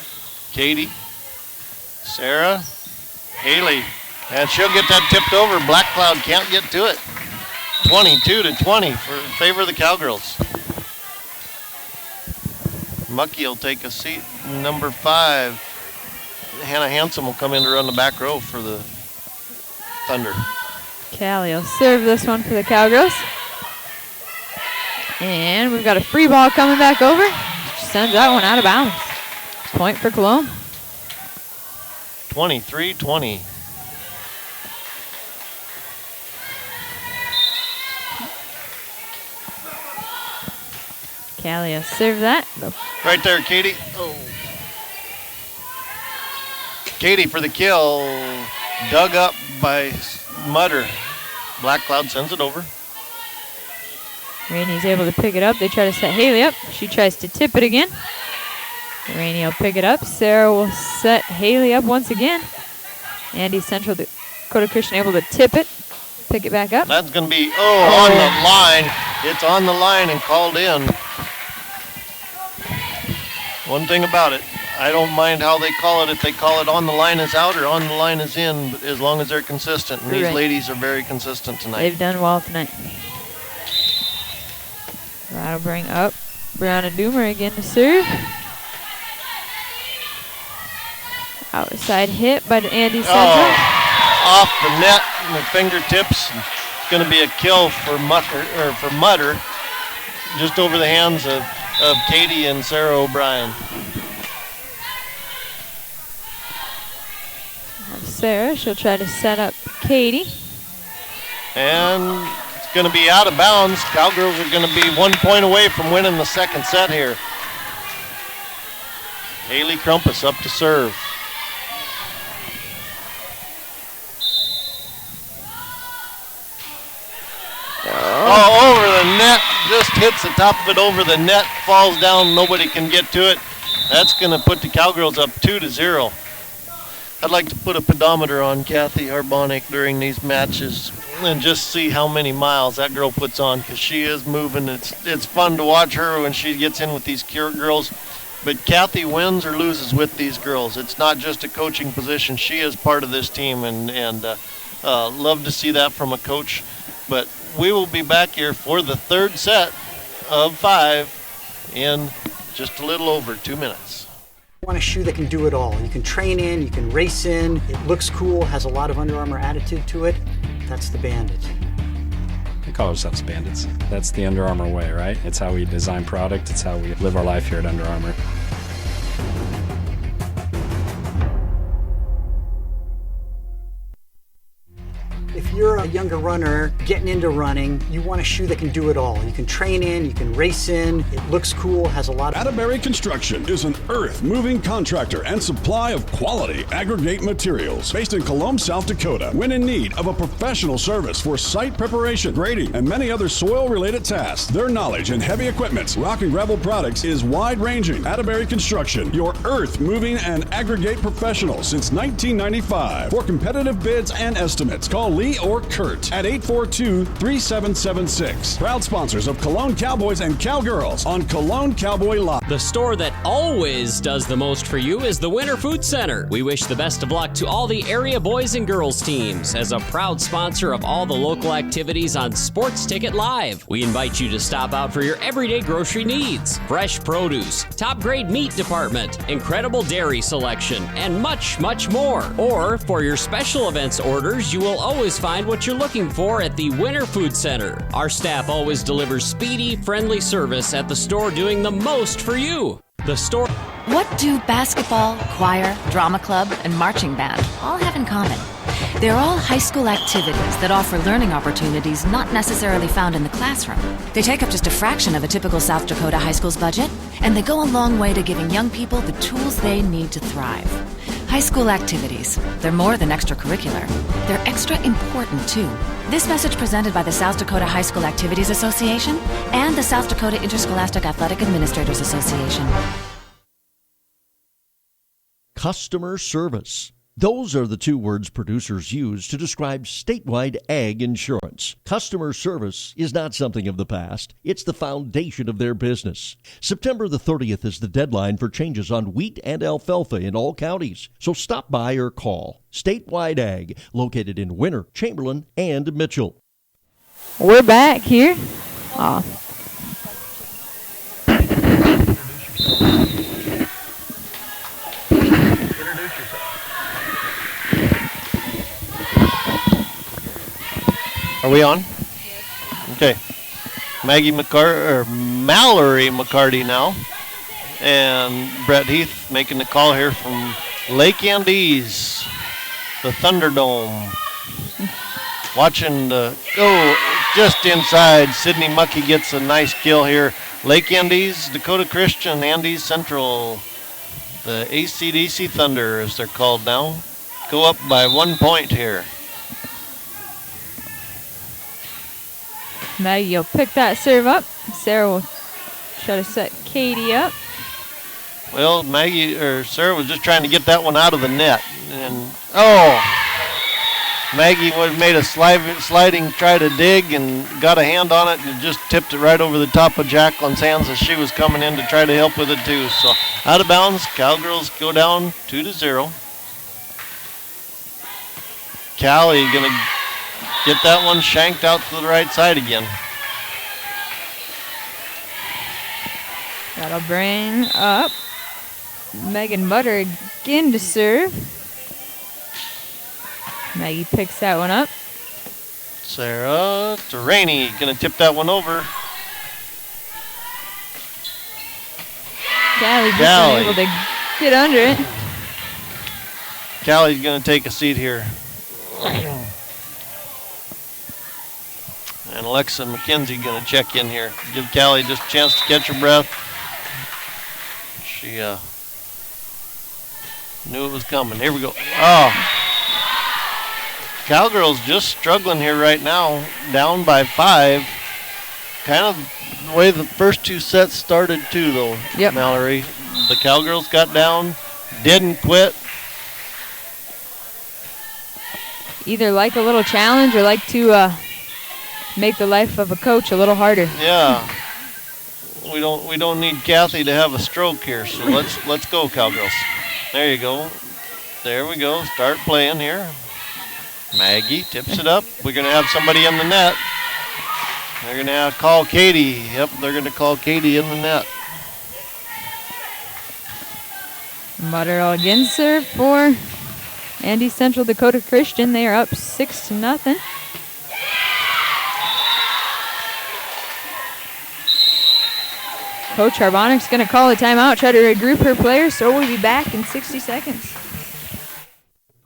Katie. Sarah. Haley. And she'll get that tipped over. Black Cloud can't get to it. 22-20 for favor of the Cowgirls. Mucky will take a seat. Number 5, Hannah Hansen will come in to run the back row for the Thunder. Callie will serve this one for the Cowgirls. And we've got a free ball coming back over. She sends that one out of bounds. Point for Colome. 23-20. Callie will serve that. Right there, Katie. Oh. Katie for the kill. Dug up by Mutter. Black Cloud sends it over. Rainey's able to pick it up. They try to set Haley up. She tries to tip it again. Rainey will pick it up. Sarah will set Haley up once again. Andy Central Dakota Christian able to tip it. Pick it back up. That's going to be, on the line. It's on the line and called in. One thing about it, I don't mind how they call it. If they call it on the line is out or on the line is in, as long as they're consistent. And these ladies are very consistent tonight. They've done well tonight. That'll bring up Brianna Doomer again to serve. Outside hit by Andy Central. Off the net and the fingertips. It's going to be a kill for Mutter, just over the hands of Katie and Sarah O'Brien. Sarah, she'll try to set up Katie. And it's going to be out of bounds. Cowgirls are going to be 1 point away from winning the second set here. Haley Crumpus up to serve. Over the net, just hits the top of it over the net, falls down, nobody can get to it. That's going to put the Cowgirls up 2-0. I'd like to put a pedometer on Kathy Harbonic during these matches and just see how many miles that girl puts on, because she is moving. It's fun to watch her when she gets in with these girls. But Kathy wins or loses with these girls. It's not just a coaching position. She is part of this team, and love to see that from a coach. But we will be back here for the third set of 5 in just a little over 2 minutes. You want a shoe that can do it all. You can train in, you can race in, it looks cool, has a lot of Under Armour attitude to it. That's the Bandit. We call ourselves bandits. That's the Under Armour way, right? It's how we design product. It's how we live our life here at Under Armour. If you're a younger runner getting into running, you want a shoe that can do it all. You can train in, you can race in, it looks cool, has a lot of... Atterbury Construction is an earth-moving contractor and supply of quality aggregate materials based in Colome, South Dakota. When in need of a professional service for site preparation, grading, and many other soil-related tasks, their knowledge in heavy equipment, rock and gravel products is wide-ranging. Atterbury Construction, your earth-moving and aggregate professional since 1995. For competitive bids and estimates, call Lee or Kurt at 842-3776. Proud sponsors of Cologne Cowboys and Cowgirls on Cologne Cowboy Live. The store that always does the most for you is the Winter Food Center. We wish the best of luck to all the area boys and girls teams as a proud sponsor of all the local activities on Sports Ticket Live. We invite you to stop out for your everyday grocery needs. Fresh produce, top grade meat department, incredible dairy selection, and much, much more. Or for your special events orders, you will always find what you're looking for at the Winter Food Center. Our staff always delivers speedy, friendly service at the store, doing the most for you. The store. What do basketball, choir, drama club, and marching band all have in common? They're all high school activities that offer learning opportunities not necessarily found in the classroom. They take up just a fraction of a typical South Dakota high school's budget, and they go a long way to giving young people the tools they need to thrive. High school activities, they're more than extracurricular. They're extra important, too. This message presented by the South Dakota High School Activities Association and the South Dakota Interscholastic Athletic Administrators Association. Customer service. Those are the two words producers use to describe statewide ag insurance. Customer service is not something of the past. It's the foundation of their business. September the 30th is the deadline for changes on wheat and alfalfa in all counties. So stop by or call Statewide Ag, located in Winter, Chamberlain, and Mitchell. We're back here. Aw. Are we on? Okay. Mallory McCarty now. And Brett Heath making the call here from Lake Andes, the Thunderdome. Watching the go just inside. Sydney Muckey gets a nice kill here. Lake Andes, Dakota Christian, Andes Central. The AC/DC Thunder, as they're called now, go up by 1 point here. Maggie will pick that serve up. Sarah will try to set Katie up. Well, Sarah was just trying to get that one out of the net. And, Maggie made a sliding try to dig and got a hand on it and just tipped it right over the top of Jacqueline's hands as she was coming in to try to help with it too. So out of bounds, Cowgirls go down 2-0. Callie going to get that one shanked out to the right side again. That'll bring up Megan Butter again to serve. Maggie picks that one up. Sarah to Rainey, gonna tip that one over. Callie just able to get under it. Callie's gonna take a seat here. And Alexa McKenzie gonna check in here. Give Callie just a chance to catch her breath. She knew it was coming. Here we go. Oh. Cowgirls just struggling here right now, down by 5. Kind of the way the first 2 sets started too, though, yep. Mallory. The Cowgirls got down, didn't quit. Either like a little challenge or like to make the life of a coach a little harder. Yeah. We don't need Kathy to have a stroke here, so let's go, Cowgirls. There you go. There we go. Start playing here. Maggie tips it up. We're going to have somebody in the net. They're going to call Katie. Yep, they're going to call Katie in the net. Butter again serve for Andy Central Dakota Christian. They are up 6-0. Coach Harbonic's going to call a timeout, try to regroup her players, so we'll be back in 60 seconds.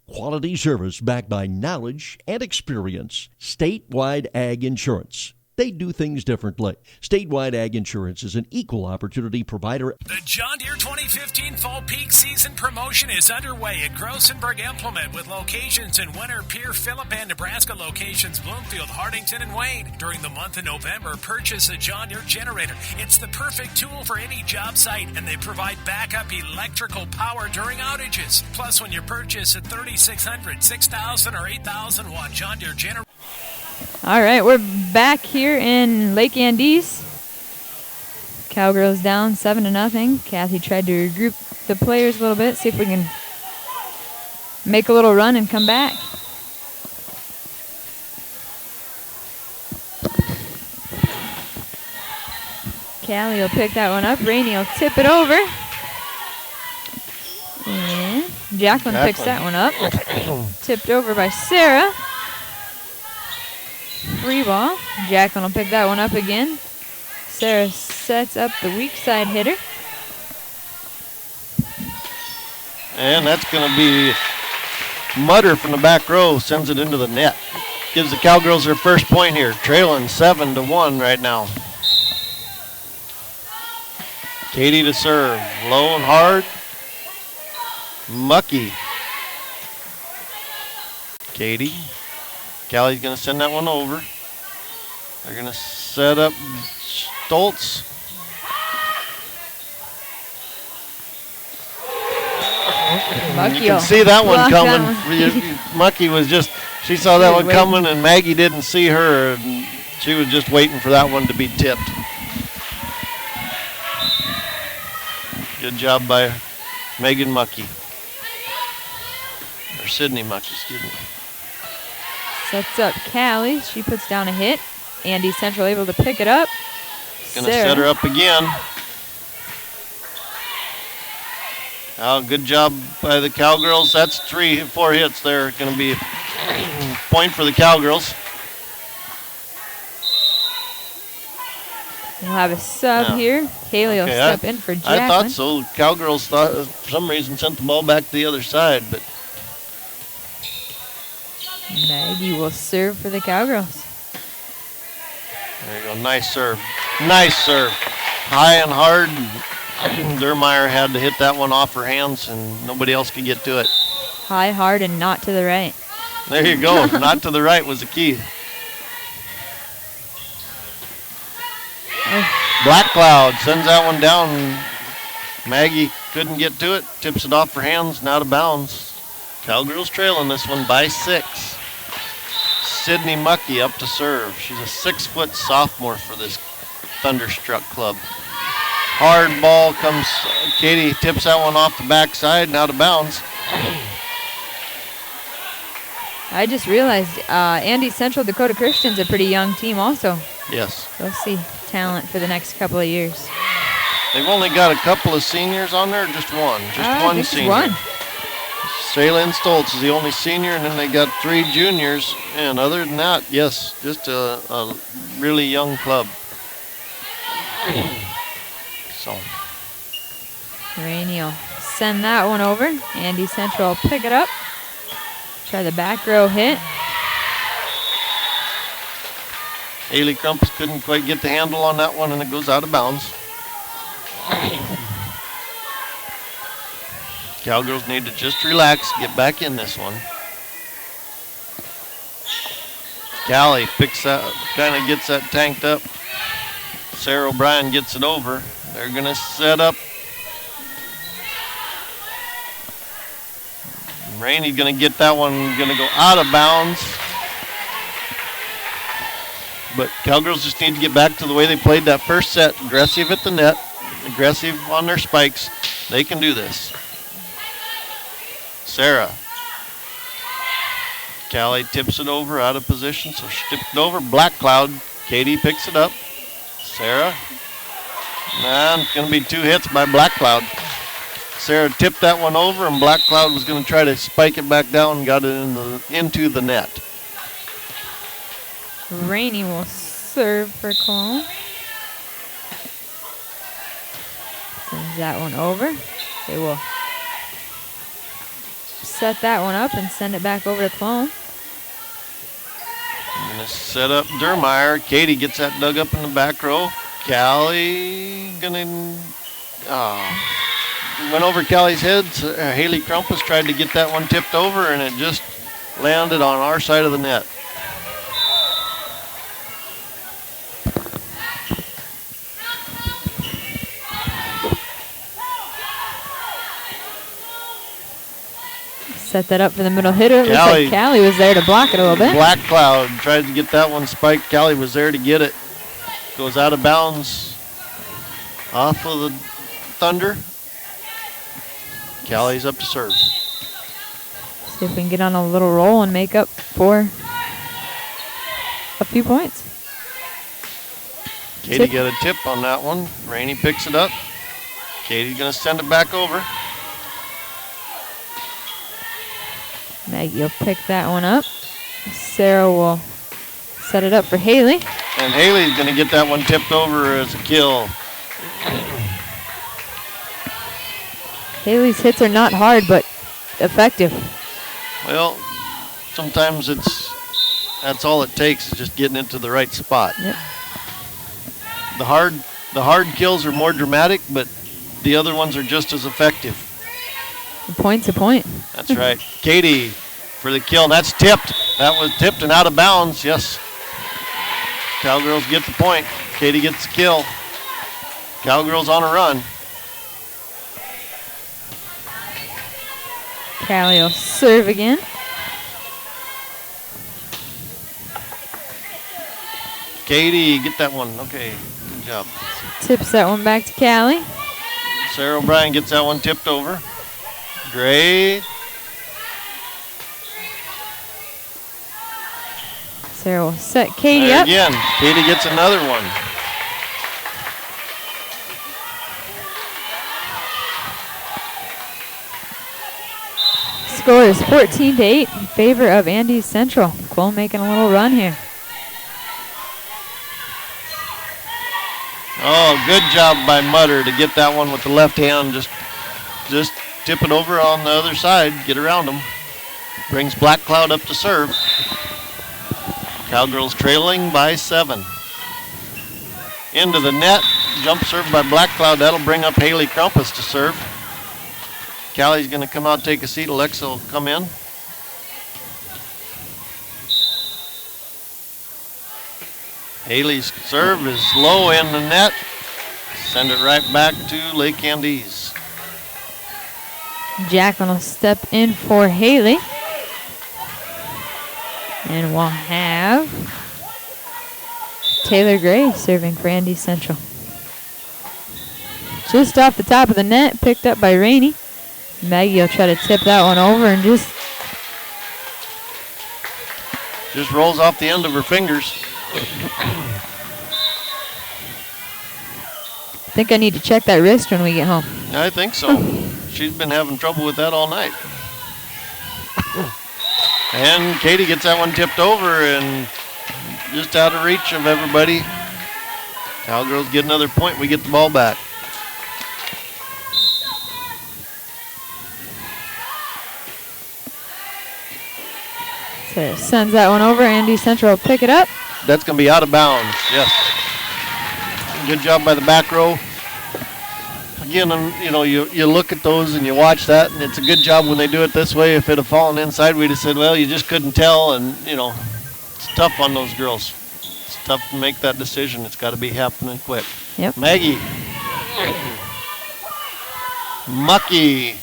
Quality service backed by knowledge and experience. Statewide Ag Insurance. They do things differently. Statewide Ag Insurance is an equal opportunity provider. The John Deere 2015 Fall Peak Season Promotion is underway at Grossenberg Implement with locations in Winter, Pierre, Phillip, and Nebraska locations, Bloomfield, Hardington, and Wade. During the month of November, purchase a John Deere generator. It's the perfect tool for any job site, and they provide backup electrical power during outages. Plus, when you purchase a 3,600, 6,000, or 8,000 watt John Deere generator. All right, we're back here in Lake Andes. Cowgirls down 7-0. Kathy tried to regroup the players a little bit, see if we can make a little run and come back. Callie will pick that one up. Rainey will tip it over. And Jacqueline picks that one up. Tipped over by Sarah. Free ball. Jacqueline will pick that one up again. Sarah sets up the weak side hitter. And that's going to be Mutter from the back row, sends it into the net. Gives the Cowgirls their first point here, trailing 7-1 right now. Katie to serve, low and hard. Mucky. Katie. Callie's going to send that one over. They're going to set up Stoltz. You can see that one coming. Mucky was just, she saw that one coming, and Maggie didn't see her. And she was just waiting for that one to be tipped. Good job by Megan Mucky. Or Sydney Mucky, excuse me. Sets up Callie. She puts down a hit. Andy Central able to pick it up. Gonna set her up again. Oh, good job by the Cowgirls. That's 4 hits there. Gonna be a point for the Cowgirls. We'll have a sub here. Haley will step in for Jacqueline. I thought so. Cowgirls thought for some reason sent the ball back to the other side, but Maggie will serve for the Cowgirls. there you go. Nice serve. Nice serve. High and hard. Dermeyer had to hit that one off her hands, and nobody else could get to it. High, hard, and not to the right. There you go. Not to the right was the key. Black Cloud sends that one down. Maggie couldn't get to it. Tips it off her hands and out of bounds. Cowgirls trailing this one by 6. Sydney Mucky up to serve. She's a 6-foot sophomore for this Thunderstruck club. Hard ball comes. Katie tips that one off the backside and out of bounds. I just realized Andy Central Dakota Christian's a pretty young team also. Yes. We'll see talent for the next couple of years. They've only got a couple of seniors on there, just one. Just one senior. One. Shaylin Stoltz is the only senior, and then they got 3 juniors. And other than that, yes, just a really young club. So. Rainey will send that one over. Andy Central will pick it up. Try the back row hit. Haley Crumpus couldn't quite get the handle on that one, and it goes out of bounds. Cowgirls need to just relax, get back in this one. Callie picks that, kind of gets that tanked up. Sarah O'Brien gets it over. They're going to set up. Rainey's going to get that one, going to go out of bounds. But Cowgirls just need to get back to the way they played that first set. Aggressive at the net, aggressive on their spikes. They can do this. Sarah. Callie tips it over out of position, so she tipped it over. Black Cloud. Katie picks it up. Sarah. And it's going to be 2 hits by Black Cloud. Sarah tipped that one over, and Black Cloud was going to try to spike it back down and got it into the net. Rainey will serve for Colome. Sends that one over. They will set that one up and send it back over to Colome. I'm going to set up Dermeyer. Katie gets that dug up in the back row. Callie gonna went over Callie's head. Haley Crumpus tried to get that one tipped over, and it just landed on our side of the net. Set that up for the middle hitter. Looks like Callie was there to block it a little bit. Black Cloud tried to get that one spiked. Callie was there to get it. Goes out of bounds off of the Thunder. Callie's up to serve. See if we can get on a little roll and make up for a few points. Katie got a tip on that one. Rainey picks it up. Katie's going to send it back over. Maggie will pick that one up. Sarah will set it up for Haley. And Haley's going to get that one tipped over as a kill. Haley's hits are not hard, but effective. Well, sometimes that's all it takes is just getting into the right spot. Yep. The hard kills are more dramatic, but the other ones are just as effective. Point's a point. That's right. Katie for the kill. That's tipped. That was tipped and out of bounds. Yes. Cowgirls get the point. Katie gets the kill. Cowgirls on a run. Callie will serve again. Katie, get that one. Okay, good job. Tips that one back to Callie. Sarah O'Brien gets that one tipped over. Great. Sarah will set Katie There up. again, Katie gets another one. Score is 14-8 in favor of Andes Central. Colome making a little run here. Oh, good job by Mutter to get that one with the left hand. Just tip it over on the other side, get around them. Brings Black Cloud up to serve. Cowgirls trailing by 7. Into the net, jump serve by Black Cloud. That'll bring up Haley Crumpus to serve. Callie's going to come out, take a seat. Alexa will come in. Haley's serve is low in the net. Send it right back to Lake Andes. Jacqueline will step in for Haley. And we'll have Taylor Gray serving for Andes Central. Just off the top of the net, picked up by Rainey. Maggie will try to tip that one over and just rolls off the end of her fingers. I think I need to check that wrist when we get home. I think so. She's been having trouble with that all night. And Katie gets that one tipped over and just out of reach of everybody. Cowgirls get another point. We get the ball back. So sends that one over. Andy Central will pick it up. That's going to be out of bounds. Yes. Good job by the back row. Again, you look at those and you watch that, and it's a good job when they do it this way. If it had fallen inside, we'd have said, well, you just couldn't tell, and, it's tough on those girls. It's tough to make that decision. It's got to be happening quick. Yep. Maggie. Mucky.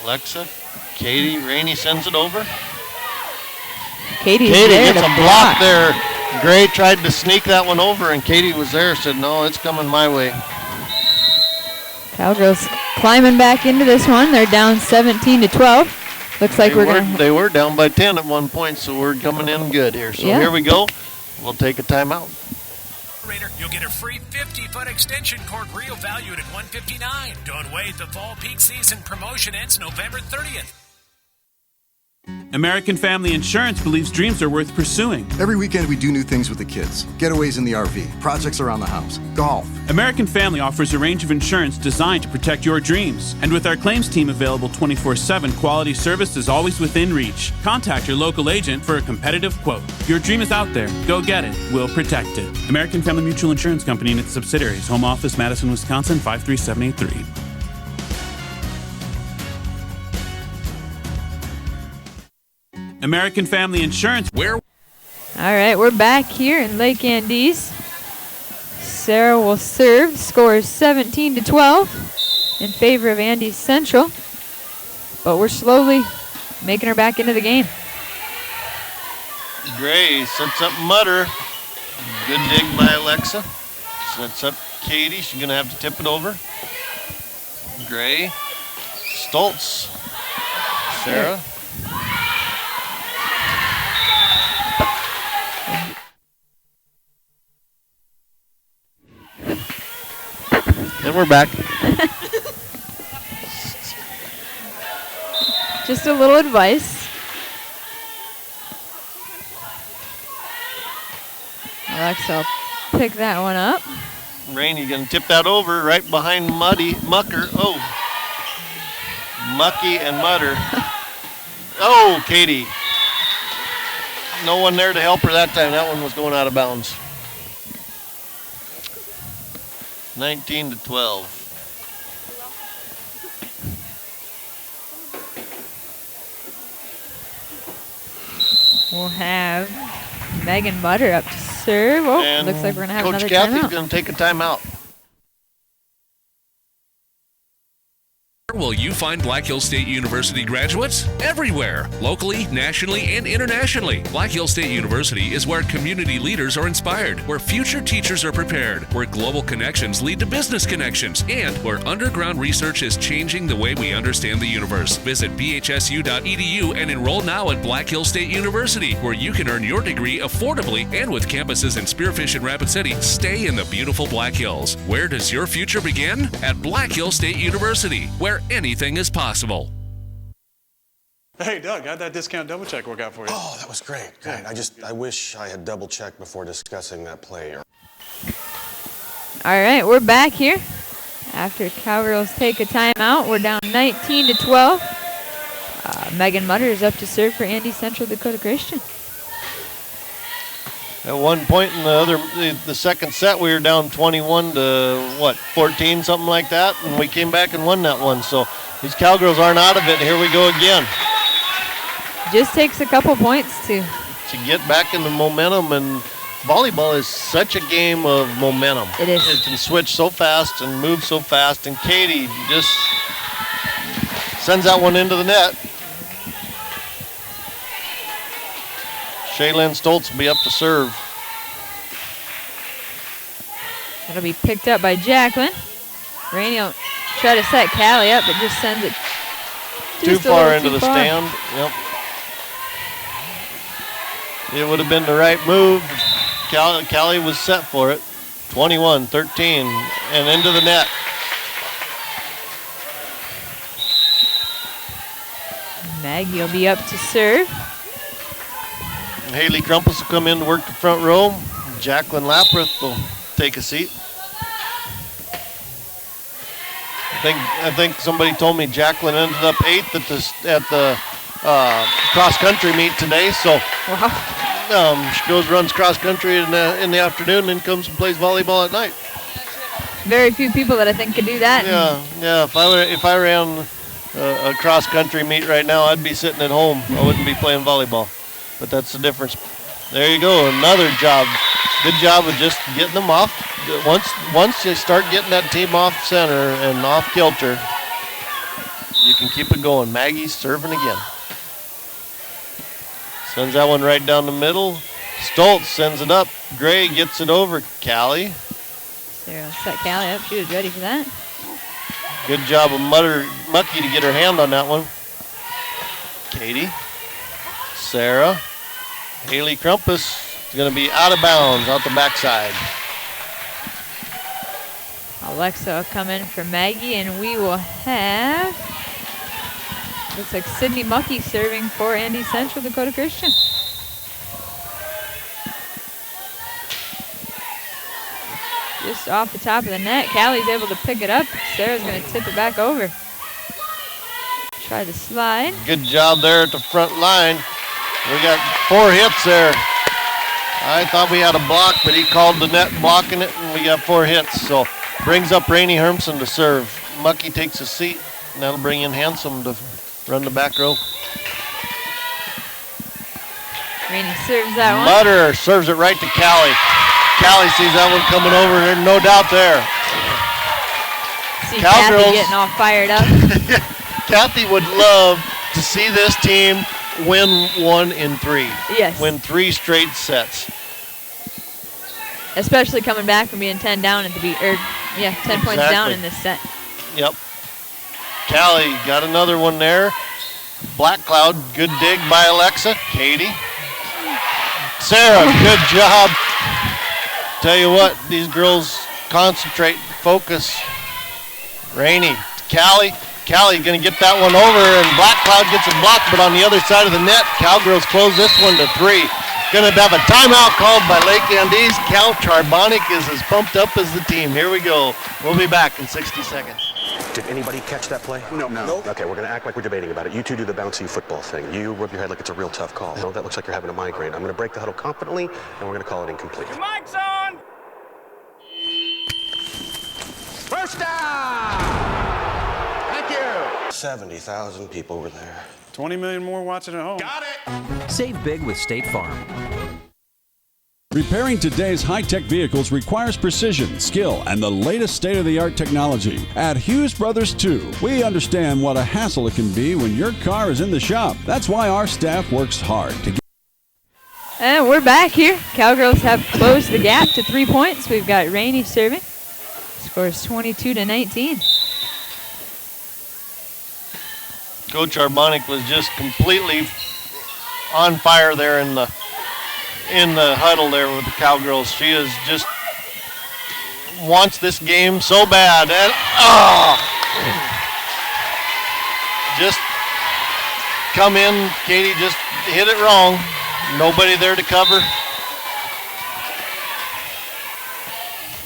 Alexa. Katie. Rainey sends it over. Katie gets a block there. Gray tried to sneak that one over, and Katie was there, said, no, it's coming my way. Cowgirls climbing back into this one. They're down 17-12. Looks like They were down by 10 at one point, so we're coming in good here. So here we go. We'll take a timeout. You'll get a free 50-foot extension cord reel valued at $159. Don't wait. The fall peak season promotion ends November 30th. American Family Insurance believes dreams are worth pursuing. Every weekend we do new things with the kids. Getaways in the RV, projects around the house, golf. American Family offers a range of insurance designed to protect your dreams. And with our claims team available 24/7, quality service is always within reach. Contact your local agent for a competitive quote. Your dream is out there. Go get it. We'll protect it. American Family Mutual Insurance Company and its subsidiaries. Home office, Madison, Wisconsin, 53783. American Family Insurance. All right, we're back here in Lake Andes. Sarah will serve. Score is 17-12 in favor of Andes Central. But we're slowly making her back into the game. Gray sets up Mutter. Good dig by Alexa. Sets up Katie. She's going to have to tip it over. Gray. Stoltz. Sarah. And we're back. Just a little advice. Alexa will pick that one up. Rainey going to tip that over right behind Mucker. Oh. Mucky and Mutter. Oh, Katie. No one there to help her that time. That one was going out of bounds. 19-12. We'll have Megan Mutter up to serve. Oh, and looks like we're going to have Coach another Kathy's timeout. going to take a timeout. Will you find Black Hills State University graduates? Everywhere, locally, nationally, and internationally. Black Hills State University is where community leaders are inspired, where future teachers are prepared, where global connections lead to business connections, and where underground research is changing the way we understand the universe. Visit bhsu.edu and enroll now at Black Hills State University, where you can earn your degree affordably and with campuses in Spearfish and Rapid City. Stay in the beautiful Black Hills. Where does your future begin? At Black Hills State University, where anything is possible. Hey, Doug, how'd that discount double check work out for you? Oh, that was great. Great. I wish I had double checked before discussing that play. All right, we're back here. After Cowgirls take a timeout, we're down 19-12. Megan Mutter is up to serve for Andy Central Dakota Christian. At one point in the second set, we were down 21-14, something like that, and we came back and won that one. So these Cowgirls aren't out of it. Here we go again. Just takes a couple points to get back in the momentum, and volleyball is such a game of momentum. It is. It can switch so fast and move so fast, and Katie just sends that one into the net. Shaylin Stoltz will be up to serve. It'll be picked up by Jacqueline. Rainey will try to set Callie up, but just sends it too far into the stand. Yep. It would have been the right move. Callie was set for it. 21-13 and into the net. Maggie will be up to serve. Haley Crumpus will come in to work the front row. Jacqueline Lapreth will take a seat. I think somebody told me Jacqueline ended up 8th at the cross country meet today. So she goes runs cross country in the afternoon, and comes and plays volleyball at night. Very few people that I think could do that. Yeah. If I ran a cross country meet right now, I'd be sitting at home. I wouldn't be playing volleyball. But that's the difference. There you go, another job. Good job of just getting them off. Once you start getting that team off center and off kilter, you can keep it going. Maggie's serving again. Sends that one right down the middle. Stoltz sends it up. Gray gets it over. Callie. Sarah set Callie up. She was ready for that. Good job of Mucky to get her hand on that one. Katie. Sarah. Haley Crumpus is going to be out of bounds, out the backside. Alexa will come in for Maggie, and we will have, looks like Sydney Mucky serving for Andy Central Dakota Christian. Just off the top of the net. Callie's able to pick it up. Sarah's going to tip it back over. Try the slide. Good job there at the front line. We got 4 hits there. I thought we had a block, but he called the net blocking it, and we got 4 hits. So brings up Rainey Hermson to serve. Mucky takes a seat, and that'll bring in Handsome to run the back row. Rainey serves that one. Mutter serves it right to Callie. Callie sees that one coming over, there's no doubt there. See Cowgirls Kathy getting all fired up. Kathy would love to see this team win 1 in 3. Yes. Win 3 straight sets. Especially coming back from being 10 down at the 10 points down in this set. Yep. Callie got another one there. Black Cloud, good dig by Alexa. Katie. Sarah, good job. Tell you what, these girls concentrate, focus. Rainey, Callie. Callie going to get that one over, and Black Cloud gets it blocked, but on the other side of the net, Cowgirls close this one to 3. Going to have a timeout called by Lake Andes. Cal Charbonic is as pumped up as the team. Here we go. We'll be back in 60 seconds. Did anybody catch that play? No. Okay, we're going to act like we're debating about it. You two do the bouncy football thing. You rub your head like it's a real tough call. No, that looks like you're having a migraine. I'm going to break the huddle confidently, and we're going to call it incomplete. Your mic's on! First down! 70,000 people were there. 20 million more watching at home. Got it! Save big with State Farm. Repairing today's high-tech vehicles requires precision, skill, and the latest state-of-the-art technology. At Hughes Brothers 2, we understand what a hassle it can be when your car is in the shop. That's why our staff works hard to get. And we're back here. Cowgirls have closed the gap to 3 points. We've got Rainey serving. Scores 22-19. Coach Arbonic was just completely on fire there in the huddle there with the Cowgirls. She is just wants this game so bad. And just come in. Katie just hit it wrong. Nobody there to cover.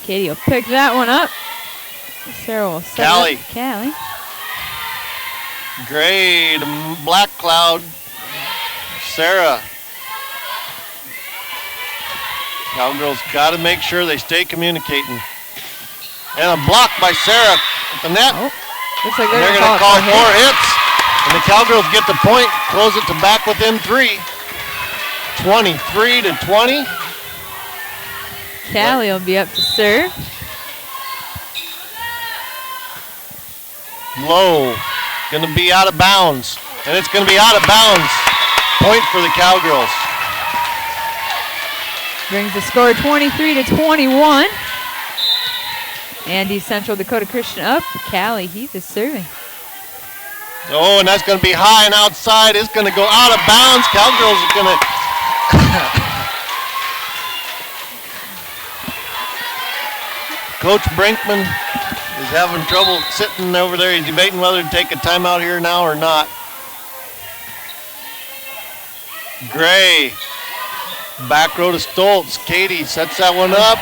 Katie will pick that one up. Sarah will set Callie. it up. Callie. Gray to Black Cloud. Sarah. Cowgirls got to make sure they stay communicating. And a block by Sarah at the net. Looks like they're going to call 4 hits. And the Cowgirls get the point, close it to back within 3. 23-20. Callie will be up to serve. Low. Going to be out of bounds. And it's going to be out of bounds. Point for the Cowgirls. Brings the score 23-21. Andy Central Dakota Christian up. Callie Heath is serving. Oh, and that's going to be high and outside. It's going to go out of bounds. Cowgirls are going to... Coach Brinkman is having trouble sitting over there. He's debating whether to take a timeout here now or not. Gray. Back row to Stoltz. Katie sets that one up.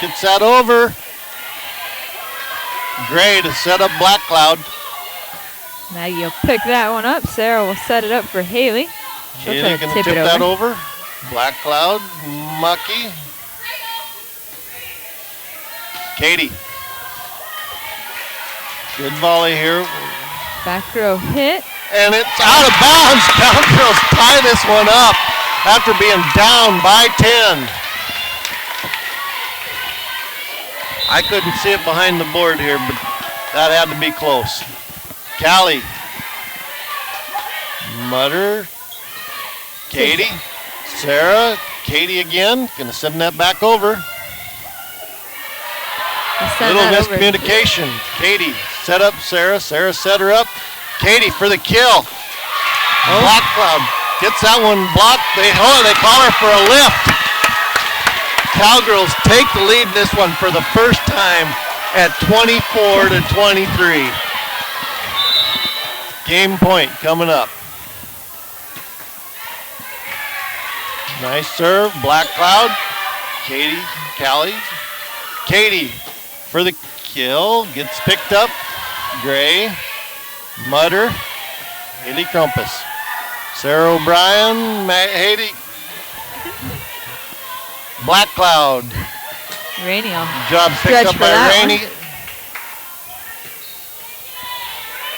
Gets that over. Gray to set up Black Cloud. Maggie will pick that one up. Sarah will set it up for Haley. She'll Haley try to can tip it that over. over. Black Cloud. Mucky. Katie. Good volley here. Back row hit. And it's out of bounds. Cowgirls tie this one up after being down by 10. I couldn't see it behind the board here, but that had to be close. Callie. Mutter. Katie. Sarah. Katie again. Gonna send that back over. Little miscommunication. Katie set up Sarah. Sarah set her up. Katie for the kill. Black Cloud gets that one blocked. They call her for a lift. Cowgirls take the lead in this one for the first time at 24-23. Game point coming up. Nice serve, Black Cloud. Katie, Callie. Katie for the kill, gets picked up. Gray, Mutter, Haley Crumpus. Sarah O'Brien, Haley. Black Cloud. Rainey will Job picked up by Rainey.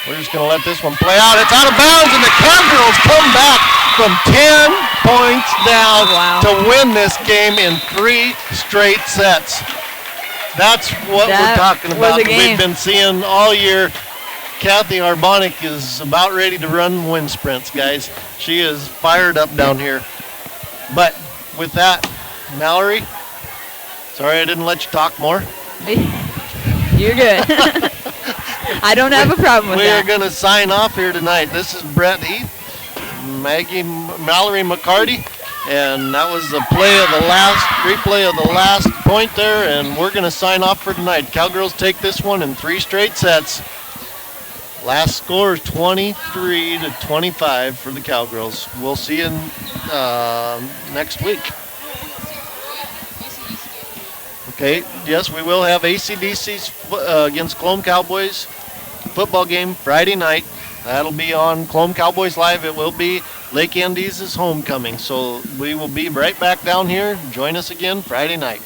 We're just going to let this one play out. It's out of bounds, and the Cowgirls come back from 10 points down to win this game in 3 straight sets. That's what we're talking about. We've been seeing all year. Kathy Arbonic is about ready to run wind sprints, guys. She is fired up down here. But with that, Mallory, sorry I didn't let you talk more. You're good. I don't have a problem with that. We are going to sign off here tonight. This is Brett Heath, Mallory McCarty, and that was the replay of the last point there, and we're going to sign off for tonight. Cowgirls take this one in 3 straight sets. Last score is 23-25 for the Cowgirls. We'll see you next week. Okay, yes, we will have ACDC's against Colome Cowboys football game Friday night. That'll be on Colome Cowboys Live. It will be Lake Andes' homecoming. So we will be right back down here. Join us again Friday night.